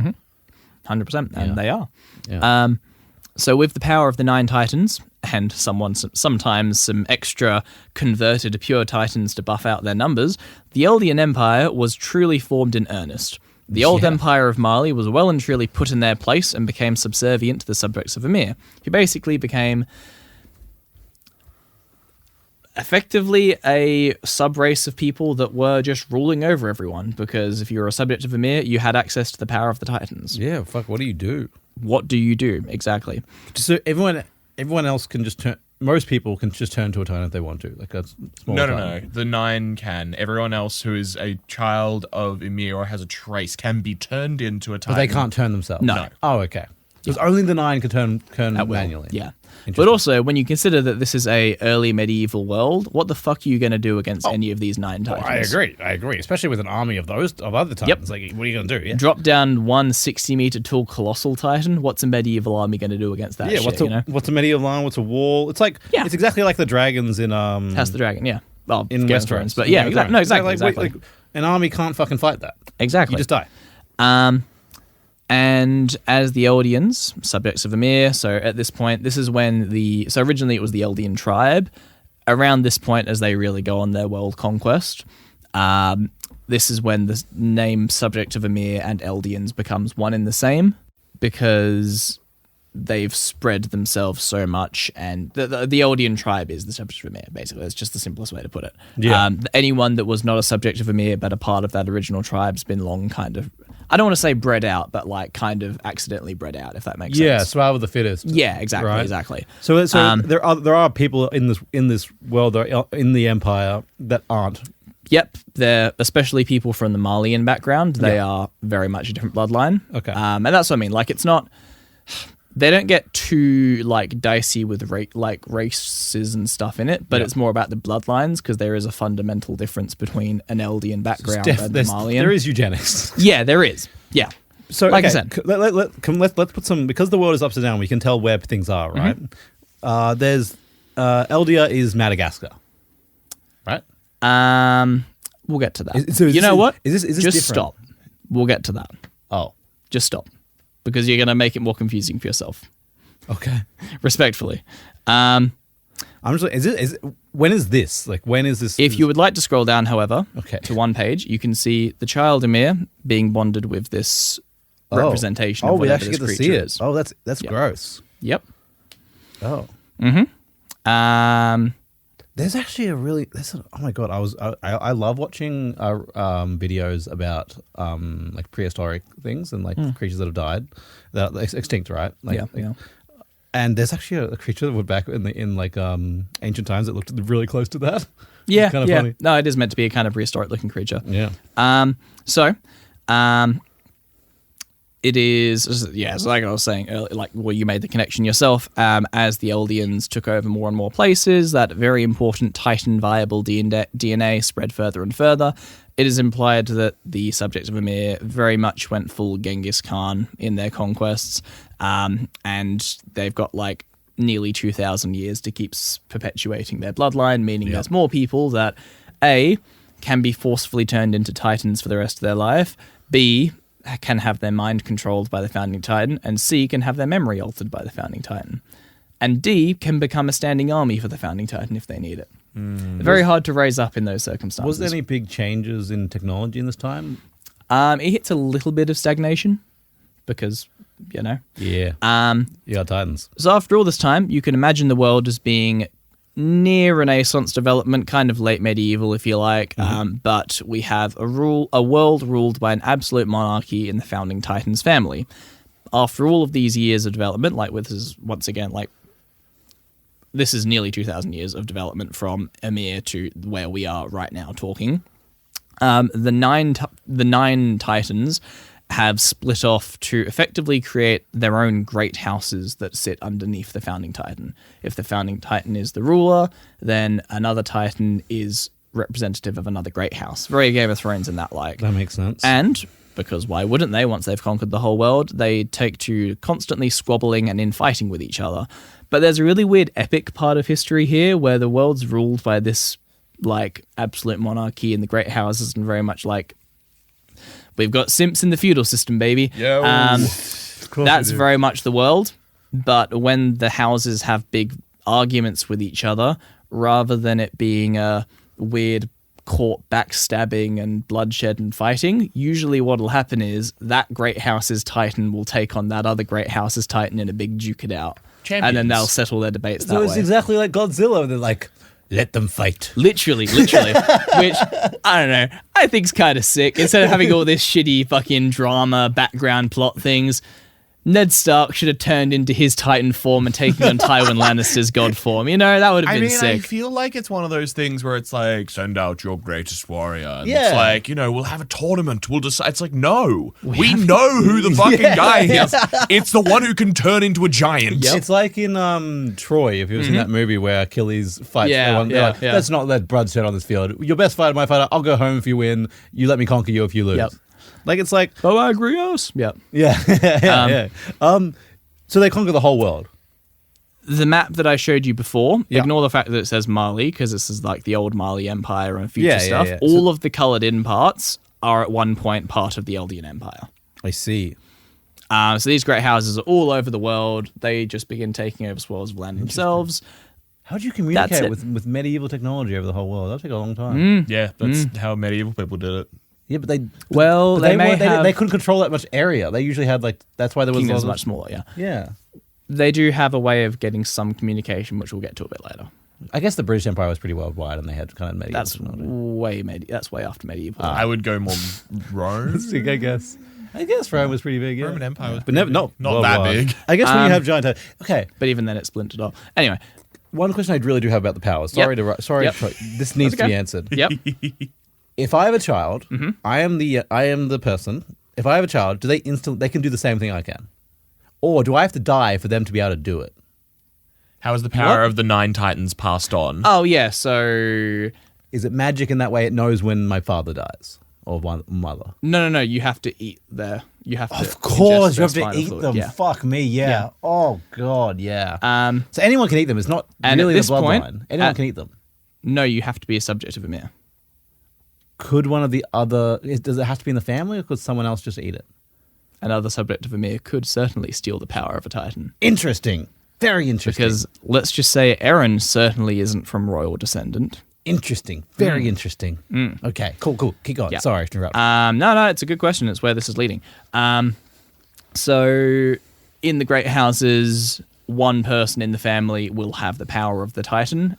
100%, and Yeah. they are. Yeah. So with the power of the 9 Titans, and sometimes some extra converted pure Titans to buff out their numbers, the Eldian Empire was truly formed in earnest. The old Empire of Mali was well and truly put in their place and became subservient to the subjects of Ymir, who basically became effectively a sub-race of people that were just ruling over everyone, because if you were a subject of Ymir, you had access to the power of the Titans. Yeah, fuck, what do you do? What do you do? Exactly. So everyone else can just turn, most people can just turn to a Titan if they want to. Like a small No. Titan. The 9 can. Everyone else who is a child of Ymir or has a trace can be turned into a Titan. But they can't turn themselves. No. Oh, okay. Because only the 9 can turn At will. manually. Yeah. Interesting. But also, when you consider that this is a early medieval world, what the fuck are you going to do against any of these 9 Titans? I agree. Especially with an army of other Titans. Like, what are you going to do? Yeah. Drop down one 60-meter tall colossal Titan. What's a medieval army going to do against that shit, what's a medieval line? What's a wall? It's like it's exactly like the dragons in House of the Dragon, yeah. Well, in Game of Westeros. Thrones, but yeah, exactly. No, exactly. Like, an army can't fucking fight that. Exactly. You just die. And as the Eldians, subjects of Ymir, so at this point, this is when so originally it was the Eldian tribe. Around this point, as they really go on their world conquest, this is when the name subject of Ymir and Eldians becomes one in the same, because they've spread themselves so much, and the Eldian tribe is the subject of Ymir, basically. That's just the simplest way to put it. Yeah. Anyone that was not a subject of Ymir but a part of that original tribe's been long kind of, I don't want to say bred out, but like kind of accidentally bred out, if that makes sense. Yeah, survival of the fittest. Yeah, exactly, Right. exactly. So there are people in this world, in the Empire, that aren't. Yep, they're especially people from the Malian background. They are very much a different bloodline. Okay. And that's what I mean. Like, it's not. They don't get too like dicey with races and stuff in it, but it's more about the bloodlines, because there is a fundamental difference between an Eldian background and the Malian. There is eugenics. Yeah, there is. Yeah. So Like I okay, said. let's put some, because the world is upside down. We can tell where things are, right? There's Eldia is Madagascar, right? We'll get to that. You know what? Is this just different? stop. We'll get to that. Oh, Just stop, because you're going to make it more confusing for yourself. okay. Respectfully. I'm just. When is this? Like, when is this? If you would like to scroll down, however, Okay. to one page, you can see the child Ymir being bonded with this representation of we whatever actually this get to creature see it. is. Oh, that's gross. Yep. Oh, Um, there's actually oh my god, I love watching videos about like prehistoric things and like creatures that have died, that are extinct, right? Like, yeah. And there's actually a creature that would back in ancient times that looked really close to that. Yeah, It's kind of yeah. funny. No, it is meant to be a kind of prehistoric looking creature. Yeah. It is, yeah, so like I was saying earlier, you made the connection yourself, as the Eldians took over more and more places, that very important Titan viable DNA spread further and further. It is implied that the subjects of Ymir very much went full Genghis Khan in their conquests, and they've got like nearly 2,000 years to keep perpetuating their bloodline, meaning there's more people that A, can be forcefully turned into Titans for the rest of their life, B, can have their mind controlled by the founding Titan, and C, can have their memory altered by the founding Titan. And D, can become a standing army for the founding Titan if they need it. Very hard to raise up in those circumstances. Was there any big changes in technology in this time? It hits a little bit of stagnation, because, you know. Yeah. You got Titans. So after all this time, you can imagine the world as being near Renaissance development, kind of late medieval, if you like. But we have a world ruled by an absolute monarchy in the founding Titans family. After all of these years of development, this is nearly 2,000 years of development from Ymir to where we are right now talking. The nine Titans have split off to effectively create their own great houses that sit underneath the founding Titan. If the founding Titan is the ruler, then another Titan is representative of another great house. Very Game of Thrones in that like. That makes sense. And because why wouldn't they, once they've conquered the whole world, they take to constantly squabbling and infighting with each other. But there's a really weird epic part of history here where the world's ruled by this like absolute monarchy and the great houses, and very much like we've got simps in the feudal system, baby. That's very much the world. But when the houses have big arguments with each other, rather than it being a weird court backstabbing and bloodshed and fighting, usually what'll happen is that great house's Titan will take on that other great house's Titan in a big duke it out. Champions. And then they'll settle their debates that So way. it's exactly like Godzilla. They're like, let them fight. Literally. Which, I don't know, I think's kind of sick. Instead of having all this shitty fucking drama, background plot things, Ned Stark should have turned into his Titan form and taken on Tywin Lannister's god form. You know, that would have been sick. I feel like it's one of those things where it's like, send out your greatest warrior. And Yeah. it's like, we'll have a tournament. We'll decide. It's like, no. We know who the fucking guy is. It's the one who can turn into a giant. Yep. It's like in Troy, if you've seen that movie where Achilles fights everyone. Like, let's not let blood shed on this field. Your best fighter, my fighter, I'll go home if you win. You let me conquer you if you lose. Yep. Like, it's like... Oh, I agree, yes. Yep. Yeah. So they conquer the whole world. The map that I showed you before, ignore the fact that it says Mali, because this is like the old Mali Empire and future stuff. Yeah. All of the coloured in parts are at one point part of the Eldian Empire. I see. So these great houses are all over the world. They just begin taking over swathes of land themselves. How do you communicate with medieval technology over the whole world? That'll take a long time. Yeah, that's how medieval people did it. Yeah, but they they couldn't control that much area. They usually had that's why there was kingdoms much smaller. Yeah. They do have a way of getting some communication, which we'll get to a bit later. I guess the British Empire was pretty worldwide, and they had kind of medieval. That's way after medieval. I would go more Rome. I guess Rome was pretty big. Yeah. Roman Empire was but never, not that big. I guess when you have giant. Okay, but even then, it splintered off. Anyway, one question I really do have about the powers. Sorry, this needs to be answered. Yep. If I have a child, I am the person. If I have a child, do they can do the same thing I can, or do I have to die for them to be able to do it? How is the power of the 9 Titans passed on? Oh yeah, so is it magic in that way? It knows when my father dies or one mother. No. You have to eat You have to. Of course, you have to ingest eat fluid. them. Yeah. Fuck me, yeah. Oh god, yeah. So anyone can eat them. It's not and really at this the bloodline. point, Anyone can eat them. No, you have to be a subject of Emir. Could one of the other... Does it have to be in the family, or could someone else just eat it? Another subject of Emir could certainly steal the power of a Titan. Interesting. Very interesting. Because let's just say Eren certainly isn't from royal descendant. Interesting. Very interesting. Okay, cool. Keep going. Yeah. Sorry to interrupt. No, it's a good question. It's where this is leading. So in the Great Houses, one person in the family will have the power of the Titan.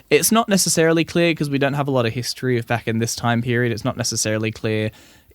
It's not necessarily clear, because we don't have a lot of history of back in this time period. It's not necessarily clear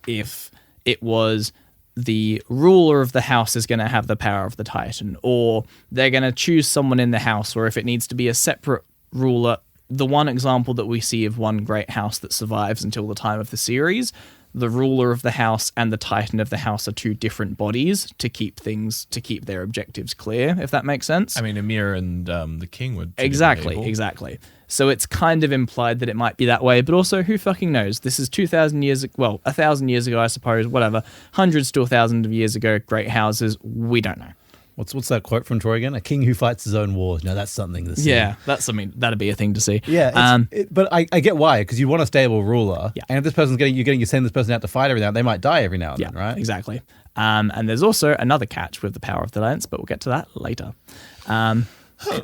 if it was the ruler of the house is going to have the power of the Titan, or they're going to choose someone in the house, or if it needs to be a separate ruler. The one example that we see of one great house that survives until the time of the series, the ruler of the house and the Titan of the house are two different bodies to keep their objectives clear, if that makes sense. I mean, Emir and the king would... Exactly. So it's kind of implied that it might be that way, but also who fucking knows? This is 2,000 years, 1,000 years ago, I suppose, whatever. Hundreds to 1,000 of years ago, great houses, we don't know. What's that quote from Troy again? A king who fights his own wars. No, that's something to see. Yeah, that's something, that'd be a thing to see. Yeah, but I get why, because you want a stable ruler. Yeah. And if this person's you send this person out to fight every now and then, they might die every now and then, right? Exactly. And there's also another catch with the power of the Lance, but we'll get to that later.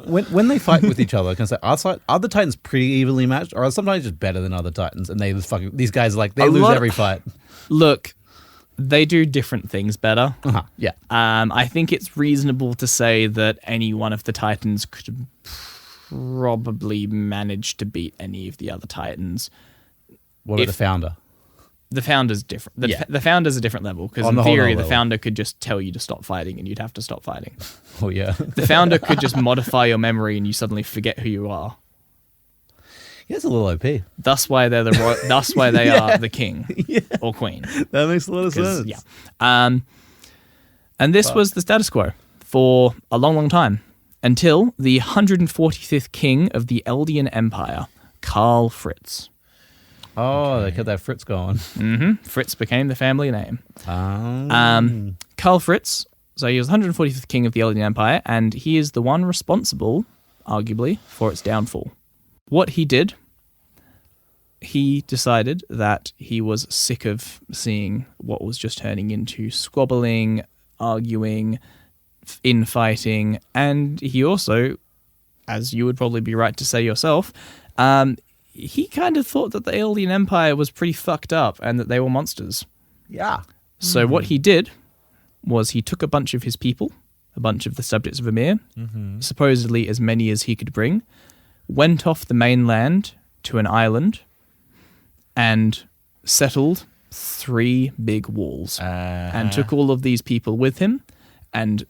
When they fight with each other, can I say, are the Titans pretty evenly matched, or are sometimes just better than other Titans? And these guys they lose every fight. Look, they do different things better. Yeah. I think it's reasonable to say that any one of the Titans could probably manage to beat any of the other Titans. What about the founder? The founder's different. The founder's a different level, because in theory, the founder could just tell you to stop fighting and you'd have to stop fighting. Oh, yeah. The founder could just modify your memory and you suddenly forget who you are. Yeah, it's a little OP. That's why they're that's why they are the king or queen. That makes a lot of sense. Yeah. And this was the status quo for a long, long time, until the 145th king of the Eldian Empire, Karl Fritz. Oh, they kept that Fritz going. Fritz became the family name. Karl Fritz, so he was the 145th king of the Eldian Empire, and he is the one responsible, arguably, for its downfall. What he did, he decided that he was sick of seeing what was just turning into squabbling, arguing, infighting, and he also, as you would probably be right to say yourself, he kind of thought that the Eldian Empire was pretty fucked up and that they were monsters. Yeah. So what he did was he took a bunch of his people, a bunch of the subjects of Emir, supposedly as many as he could bring, went off the mainland to an island and settled 3 big walls and took all of these people with him and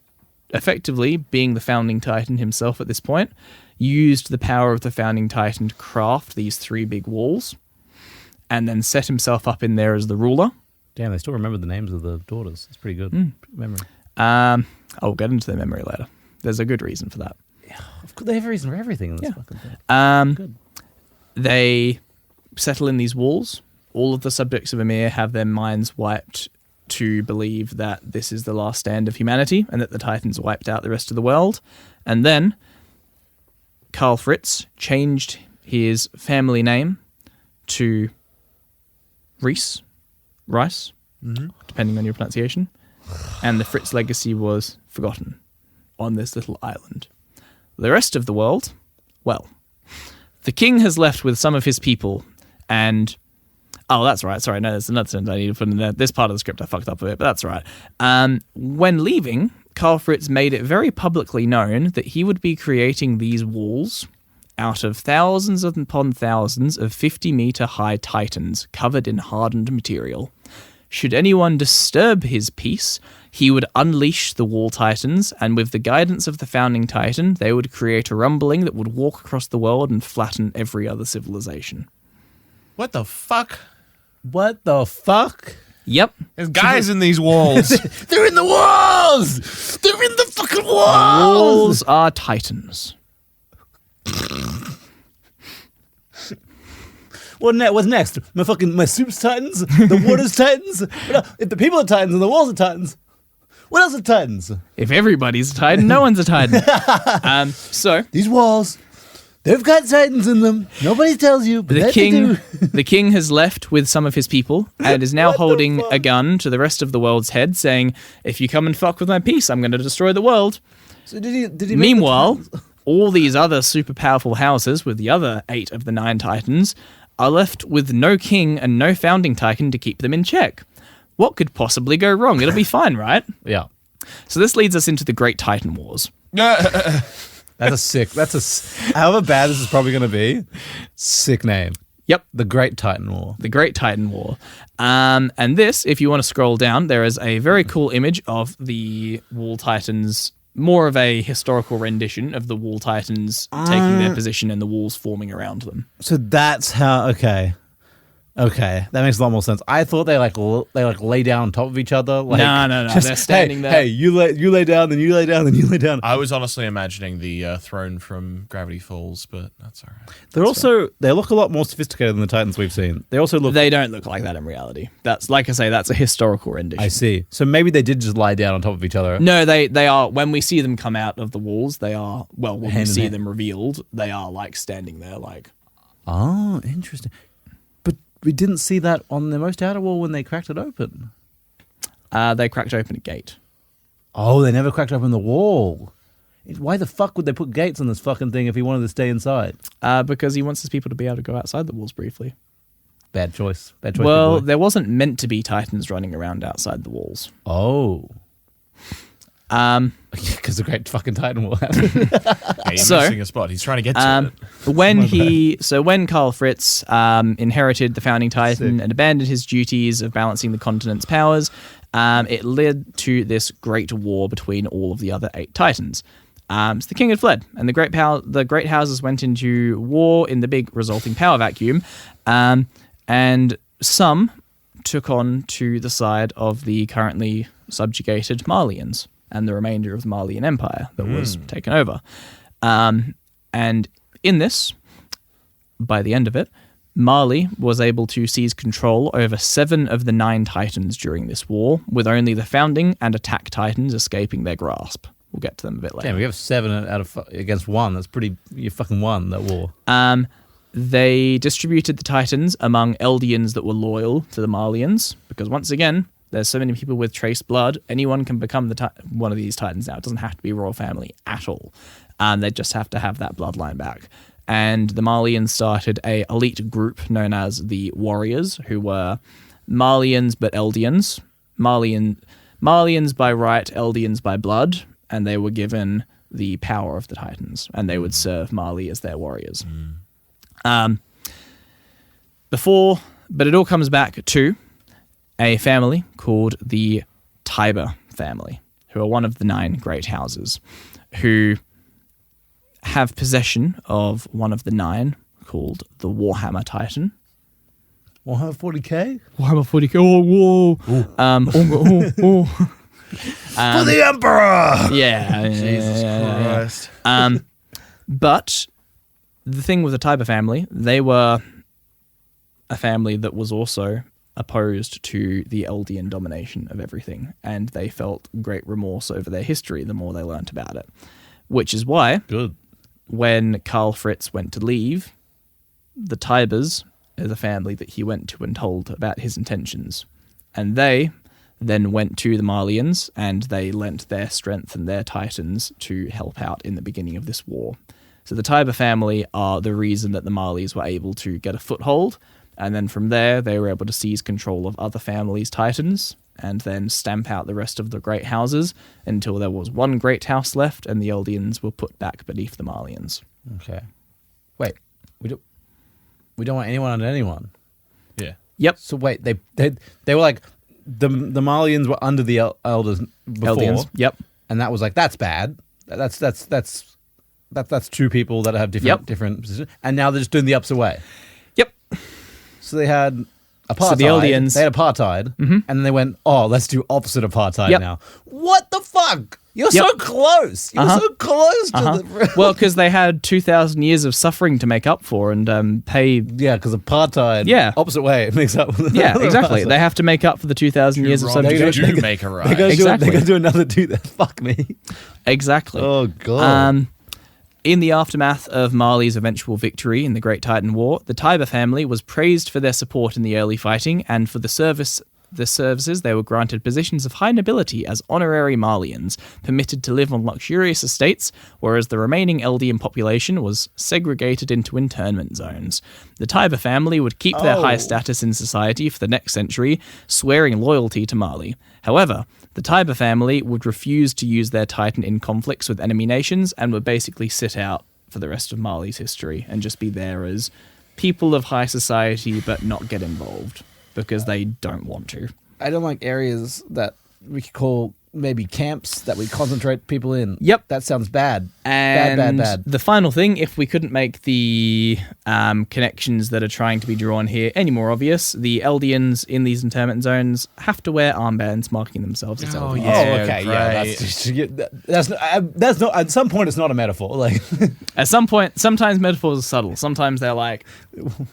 effectively, being the founding titan himself at this point, used the power of the founding titan to craft these 3 big walls, and then set himself up in there as the ruler. Damn, they still remember the names of the daughters. It's pretty good memory. I'll get into their memory later. There's a good reason for that. Yeah, of course, they have a reason for everything in this fucking thing. Good. They settle in these walls. All of the subjects of Ymir have their minds wiped to believe that this is the last stand of humanity and that the Titans wiped out the rest of the world. And then Karl Fritz changed his family name to Rice, depending on your pronunciation. And the Fritz legacy was forgotten on this little island. The rest of the world, well, the king has left with some of his people and... Oh, that's right. Sorry, no, there's another sentence I need to put in there. This part of the script I fucked up a bit, but that's right. When leaving, Karl Fritz made it very publicly known that he would be creating these walls out of thousands upon thousands of 50-meter high titans covered in hardened material. Should anyone disturb his peace, he would unleash the wall titans, and with the guidance of the founding titan, they would create a rumbling that would walk across the world and flatten every other civilization. What the fuck? What the fuck? Yep. There's guys in these walls. They're in the walls! They're in the fucking walls! Walls are titans. What's next? My soup's titans? The water's titans? If the people are titans and the walls are titans, what else are titans? If everybody's a titan, no one's a titan. So these walls, they've got titans in them. Nobody tells you, but the king has left with some of his people and is now holding a gun to the rest of the world's head, saying, "If you come and fuck with my peace, I'm going to destroy the world." So did he Meanwhile, all these other super powerful houses with the other 8 of the 9 titans are left with no king and no founding titan to keep them in check. What could possibly go wrong? It'll be fine, right? Yeah. So this leads us into the Great Titan Wars. However bad this is probably going to be, sick name. Yep. The Great Titan War. The Great Titan War. And this, if you want to scroll down, there is a very cool image of the Wall Titans, more of a historical rendition of the Wall Titans taking their position and the walls forming around them. So that's how. Okay, that makes a lot more sense. I thought they lay down on top of each other. No. They're standing there. Hey, you lay down, then you lay down, then you lay down. I was honestly imagining the throne from Gravity Falls, but that's all right. They look a lot more sophisticated than the Titans we've seen. They don't look like that in reality. That's, like I say, that's a historical rendition. I see. So maybe they did just lie down on top of each other. No, they are, when we see them come out of the walls, they are, well, when we Hand in see hand. them revealed, they are like standing there like... Oh, interesting. But we didn't see that on the most outer wall when they cracked it open. They cracked open a gate. Oh, they never cracked open the wall. Why the fuck would they put gates on this fucking thing if he wanted to stay inside? Because he wants his people to be able to go outside the walls briefly. Bad choice. Well, there wasn't meant to be Titans running around outside the walls. Oh. Because the Great fucking Titan War happened. Hey, you're missing a spot. He's trying to get to it. When Karl Fritz inherited the founding Titan and abandoned his duties of balancing the continent's powers, it led to this great war between all of the other 8 Titans. So the king had fled, and the great houses went into war in the big resulting power vacuum, and some took on to the side of the currently subjugated Malians and the remainder of the Malian Empire that was taken over. And in this, by the end of it, Mali was able to seize control over 7 of the 9 Titans during this war, with only the founding and attack Titans escaping their grasp. We'll get to them a bit later. Damn, we have 7 out of against 1. That's pretty. You fucking won that war. They distributed the Titans among Eldians that were loyal to the Malians, because once again, there's so many people with trace blood. Anyone can become one of these Titans now. It doesn't have to be royal family at all. They just have to have that bloodline back. And the Malians started a elite group known as the Warriors, who were Malians but Eldians. Malians by right, Eldians by blood, and they were given the power of the Titans, and they would serve Mali as their warriors. But it all comes back to a family called the Tiber family, who are one of the 9 great houses, who have possession of one of the 9 called the Warhammer Titan. Warhammer 40k? Warhammer 40k. For the Emperor! Yeah. Jesus Christ. But the thing with the Tiber family, they were a family that was also opposed to the Eldian domination of everything, and they felt great remorse over their history the more they learnt about it. Which is why, Good. when Karl Fritz went to leave, the Tibers are the family that he went to and told about his intentions. And they then went to the Marlians, and they lent their strength and their titans to help out in the beginning of this war. So the Tiber family are the reason that the Marlies were able to get a foothold, and then from there they were able to seize control of other families' titans, and then stamp out the rest of the great houses until there was one great house left, and the Eldians were put back beneath the Marlians. Okay. Wait, we don't want anyone under anyone. Yeah. Yep. So wait, they were like the Malians were under the elders before, Eldians. Yep. and that was like that's bad. That's two people that have different positions, and now they're just doing the ups away. Yep. So they had apartheid. So the Eldians- they had apartheid, and then they went, oh, let's do opposite apartheid Yep. now. What the fuck? You're Yep. so close. You're so close to the. Well, because they had 2,000 years of suffering to make up for and pay. Yeah, because apartheid. Yeah. Opposite way. It makes up. Yeah, exactly. They have to make up for the 2,000 years of Wrong subjugation. do make a right. They Exactly. go do another do that. Fuck me. Exactly. Oh god. In the aftermath of Marley's eventual victory in the Great Titan War, the Tiber family was praised for their support in the early fighting and for the services they were granted positions of high nobility as honorary Marlians, permitted to live on luxurious estates, whereas the remaining Eldian population was segregated into internment zones. The Tiber family would keep their high status in society for the next century, swearing loyalty to Marley. However, the Tiber family would refuse to use their Titan in conflicts with enemy nations and would basically sit out for the rest of Marley's history and just be there as people of high society but not get involved because they don't want to. I don't like areas that we could call maybe camps that we concentrate people in. Yep. That sounds bad. And Bad. the final thing, if we couldn't make the connections that are trying to be drawn here any more obvious, the Eldians in these internment zones have to wear armbands marking themselves as Eldians. yeah. Oh, okay, yeah. That's not. At some point, it's not a metaphor. Like, At some point, sometimes metaphors are subtle. Sometimes they're like,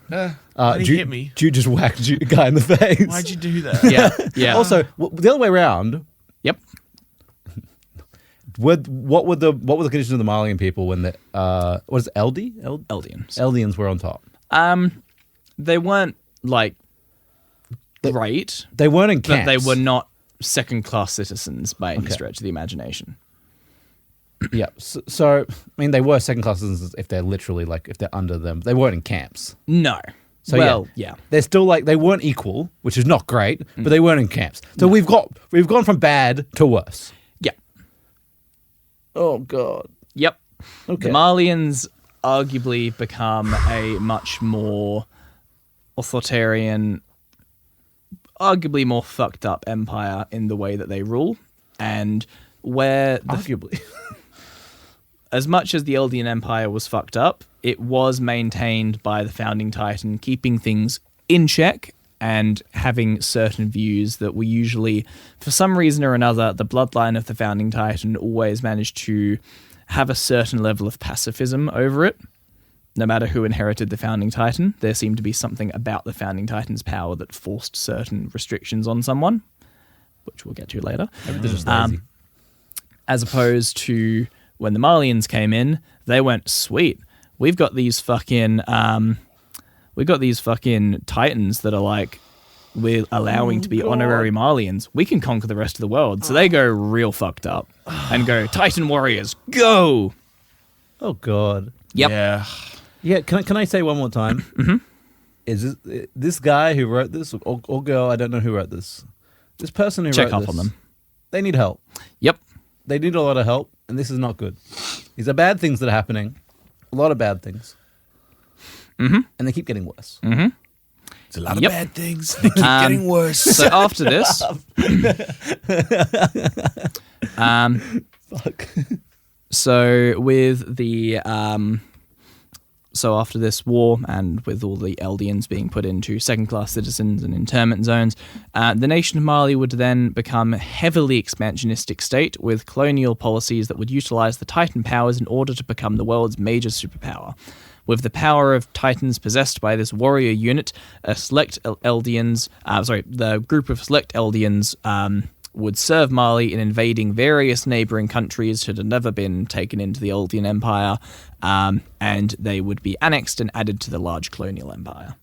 Why did you hit me? Jude just whacked a guy in the face. Why'd you do that? yeah. Also, the other way around. Yep. What were the conditions of the Malian people when the what is it, Eldians. Eldians were on top? They weren't like great, They weren't in but camps. they were not second-class citizens by any stretch of the imagination. Yeah. So I mean, they were second class citizens if they're literally like if they're under them. They weren't in camps. No. So well, yeah. They're still like they weren't equal, which is not great, but they weren't in camps. So we've gone from bad to worse. Yeah. Oh god. Yep. Okay. The Marlians arguably become a much more authoritarian, arguably more fucked up empire in the way that they rule, and where Arguably. as much as the Eldian Empire was fucked up, it was maintained by the founding Titan, keeping things in check and having certain views that were usually, for some reason or another, the bloodline of the founding Titan always managed to have a certain level of pacifism over it. No matter who inherited the founding Titan, there seemed to be something about the founding Titan's power that forced certain restrictions on someone, which we'll get to later. Everything's just lazy. As opposed to when the Marlians came in, they went, sweet, we've got these fucking titans that are like, we're allowing to be honorary Marlians. We can conquer the rest of the world. So they go real fucked up and go, Titan warriors, go! Oh god. Yep. Yeah. Yeah. Can I say one more time? Mm-hmm. Is this guy who wrote this or girl? I don't know who wrote this. This person who Check wrote up this, on them. They need help. Yep. They need a lot of help, and this is not good. These are bad things that are happening. A lot of bad things. Mm-hmm. And they keep getting worse. Mm-hmm. It's a lot of Yep. bad things. They keep getting worse. So after this, Fuck. So with the so after this war, and with all the Eldians being put into second-class citizens and internment zones, the nation of Mali would then become a heavily expansionistic state with colonial policies that would utilize the Titan powers in order to become the world's major superpower. With the power of Titans possessed by this warrior unit, the group of select Eldians would serve Mali in invading various neighboring countries that had never been taken into the Eldian Empire, and they would be annexed and added to the large colonial empire.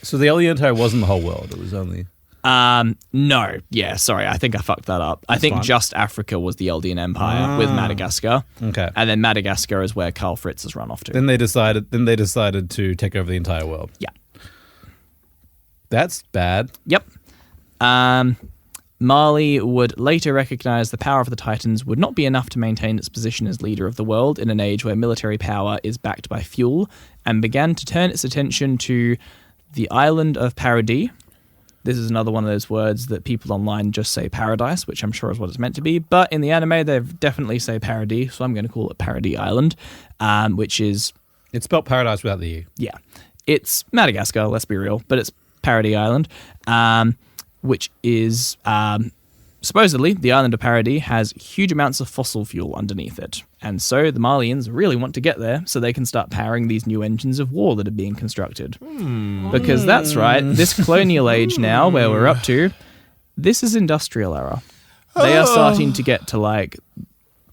So the Eldian Empire wasn't the whole world. It was only... No. Yeah, sorry. I think I fucked that up. I think fine. just Africa was the Eldian Empire with Madagascar. Okay. And then Madagascar is where Karl Fritz has run off to. Then they decided to take over the entire world. Yeah. That's bad. Yep. Mali would later recognize the power of the Titans would not be enough to maintain its position as leader of the world in an age where military power is backed by fuel, and began to turn its attention to the island of Paradis. This is another one of those words that people online just say paradise, which I'm sure is what it's meant to be, but in the anime they definitely say Paradis, so I'm going to call it Paradis Island, which is... It's spelled paradise without the E. Yeah. It's Madagascar, let's be real, but it's Paradis Island, which is supposedly the island of Paradis has huge amounts of fossil fuel underneath it. And so the Malians really want to get there so they can start powering these new engines of war that are being constructed. Because that's right, this colonial age now, where we're up to, this is industrial era. They are starting to get to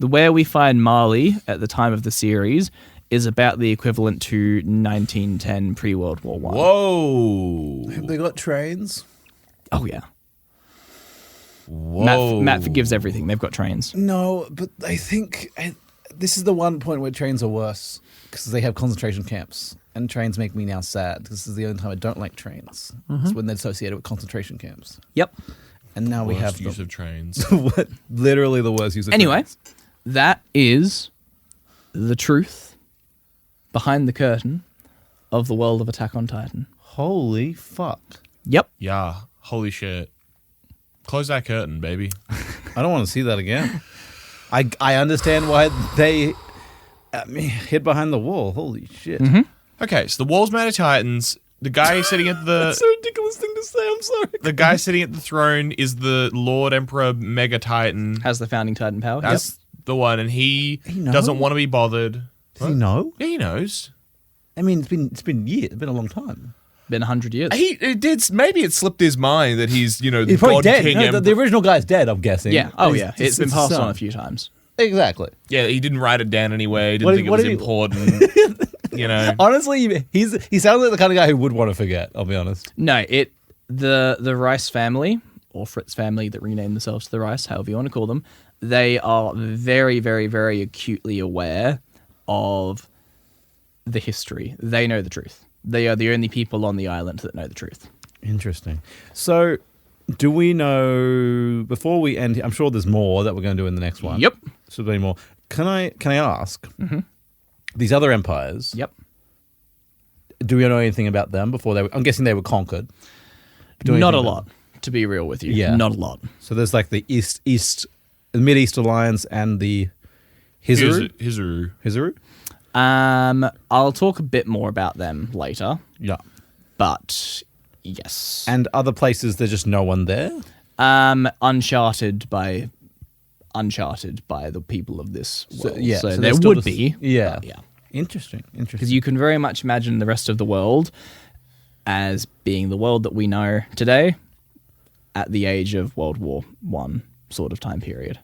where we find Mali at the time of the series is about the equivalent to 1910 pre-World War I. Whoa. Have they got trains? Oh, yeah. Whoa. Matt forgives everything. They've got trains. No, but I think this is the one point where trains are worse because they have concentration camps, and trains make me now sad. This is the only time I don't like trains. It's when they're associated with concentration camps. Yep. And now we have Worst use of trains. literally the worst use of Anyway, trains. that is the truth behind the curtain of the world of Attack on Titan. Holy fuck. Yep. Yeah. Holy shit. Close that curtain, baby. I don't want to see that again. I understand why they hid behind the wall. Holy shit. Okay, so the wall's made of Titans. The guy sitting at the... That's a ridiculous thing to say. I'm sorry. The guy sitting at the throne is the Lord Emperor Mega Titan. Has the founding Titan power. That's the one, and he know? doesn't want to be bothered. Does he know? Yeah, he knows. I mean, it's been years. It's been a long time. Been 100 years. Maybe it slipped his mind that he's, He's the probably God dead. King No, Emperor. the original guy's dead, I'm guessing. Yeah. Oh, It's- yeah. It's been his passed son. on a few times. Exactly. Yeah, he didn't write it down anyway. Didn't What think did- it what was did he- important. Honestly, he sounds like the kind of guy who would want to forget, I'll be honest. No, the Rice family, or Fritz family that renamed themselves to the Rice, however you want to call them, they are very, very, very acutely aware of the history. They know the truth. They are the only people on the island that know the truth. Interesting. So, do we know, before we end, I'm sure there's more that we're going to do in the next one. Yep. So there'll be more. Can I ask, these other empires, Yep. do we know anything about them before they were, I'm guessing they were conquered. Not a lot, to be real with you. Yeah. Not a lot. So there's like the the Mid-East Alliance and the Hizuru. Hizuru? I'll talk a bit more about them later, Yeah. but yes. And other places, there's just no one there? Uncharted by the people of this world. So they're there still would just- be. Yeah. but yeah. Interesting. Because you can very much imagine the rest of the world as being the world that we know today at the age of World War I sort of time period.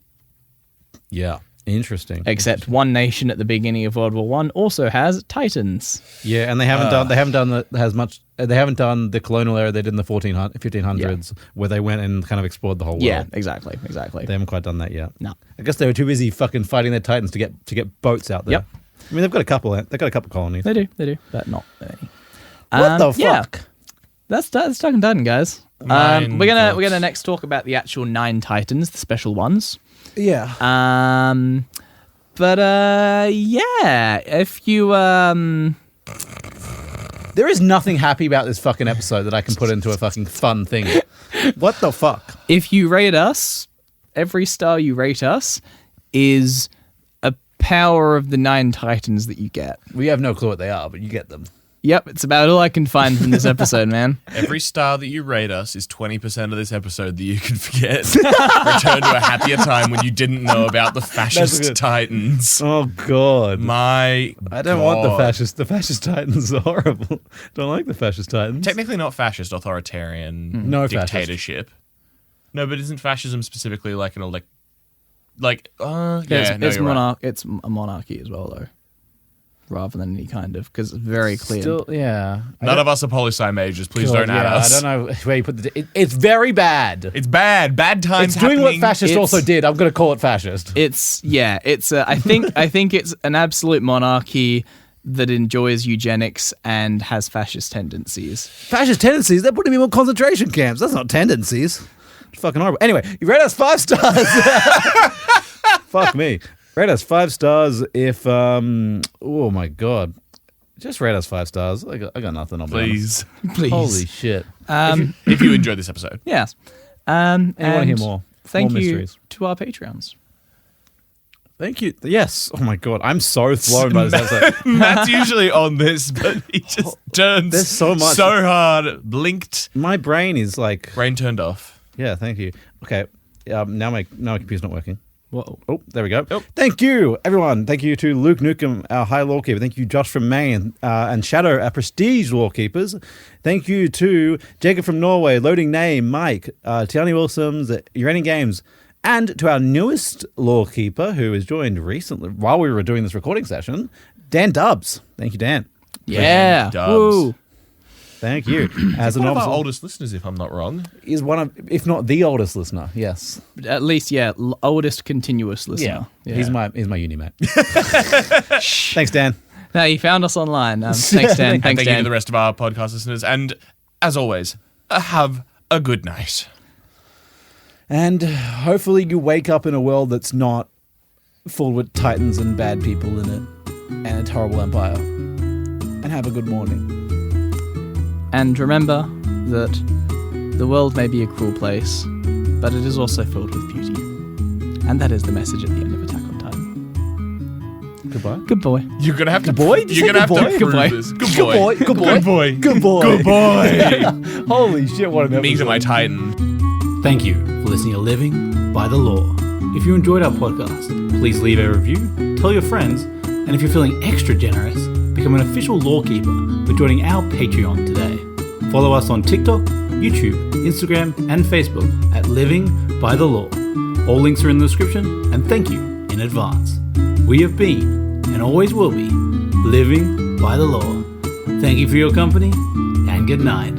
Yeah. Interesting. Except one nation at the beginning of World War I also has Titans. Yeah, and they haven't done the colonial era they did in the 1500s where they went and kind of explored the whole world. Yeah, exactly. They haven't quite done that yet. No. I guess they were too busy fucking fighting their Titans to get boats out there. Yep. I mean, they've got a couple colonies. They do, but not many. What the yeah. fuck? That's Attack on Titan, guys. Nine We're gods. gonna next talk about the actual 9 Titans, the special ones. Yeah. Yeah, if you There is nothing happy about this fucking episode that I can put into a fucking fun thing. What the fuck? if you rate us every star you rate us is a power of the 9 titans that you get. We have no clue what they are, but you get them. Yep, it's about all I can find from this episode, man. Every star that you rate us is 20% of this episode that you can forget. Return to a happier time when you didn't know about the fascist titans. Oh, God. I don't want the fascist. The fascist titans are horrible. Don't like the fascist titans. Technically not fascist, authoritarian No dictatorship. No, but isn't fascism specifically like an it's a monarchy as well, though. Rather than any kind of, because it's very clear. Still, yeah. None of us are poli-sci majors. Please don't add us. I don't know where you put it's very bad. It's bad. Bad times It's doing happening. what fascist also did. I'm going to call it fascist. I think it's an absolute monarchy that enjoys eugenics and has fascist tendencies. Fascist tendencies? They're putting me in concentration camps. That's not tendencies. It's fucking horrible. Anyway, you rate us 5 stars. Fuck me. Rate us 5 stars if, oh my God. Just rate us 5 stars. I got nothing on Please. Holy shit. If you enjoyed this episode. Yes. And you want to hear more? Thank more you mysteries. to our Patreons. Thank you. Yes. Oh my God. I'm so thrown by this episode. Matt's usually on this, but he just turned There's so much. so hard, blinked. My brain is like... Brain turned off. Yeah, thank you. Okay. Now my computer's not working. Whoa. Oh, there we go. Oh. Thank you, everyone. Thank you to Luke Newcomb, our High Lawkeeper. Thank you, Josh from Maine, and Shadow, our Prestige Lawkeepers. Thank you to Jacob from Norway, Loading Name, Mike, Tiani Wilsons, Uranium Games, and to our newest Lawkeeper, who has joined recently while we were doing this recording session, Dan Dubs. Thank you, Dan. Yeah. Dubs. Woo. Thank you. As One an of our officer, oldest listeners, if I'm not wrong. is one of, if not the oldest listener. Yes. At least, oldest continuous listener. Yeah. He's my uni mate. Thanks, Dan. No, you found us online. Thanks, Dan. And Thanks, thank you to Dan. the rest of our podcast listeners. And as always, have a good night. And hopefully you wake up in a world that's not full with titans and bad people in it and a terrible empire. And have a good morning. And remember that the world may be a cruel place, but it is also filled with beauty. And that is the message at the end of Attack on Titan. Goodbye. Good boy. You're gonna have to. boy? Did you You're say gonna have good to boy? prove Good boy. this. Good Good boy. boy. Good boy. Good boy. Good boy. Good boy. Holy shit, what an episode. Me to my Titan. Thank you for listening to Living by the Law. If you enjoyed our podcast, please leave a review, tell your friends, and if you're feeling extra generous, become an official Lawkeeper by joining our Patreon today. Follow us on TikTok, YouTube, Instagram, and Facebook at Living by the Law. All links are in the description, and thank you in advance. We have been, and always will be, living by the law. Thank you for your company, and good night.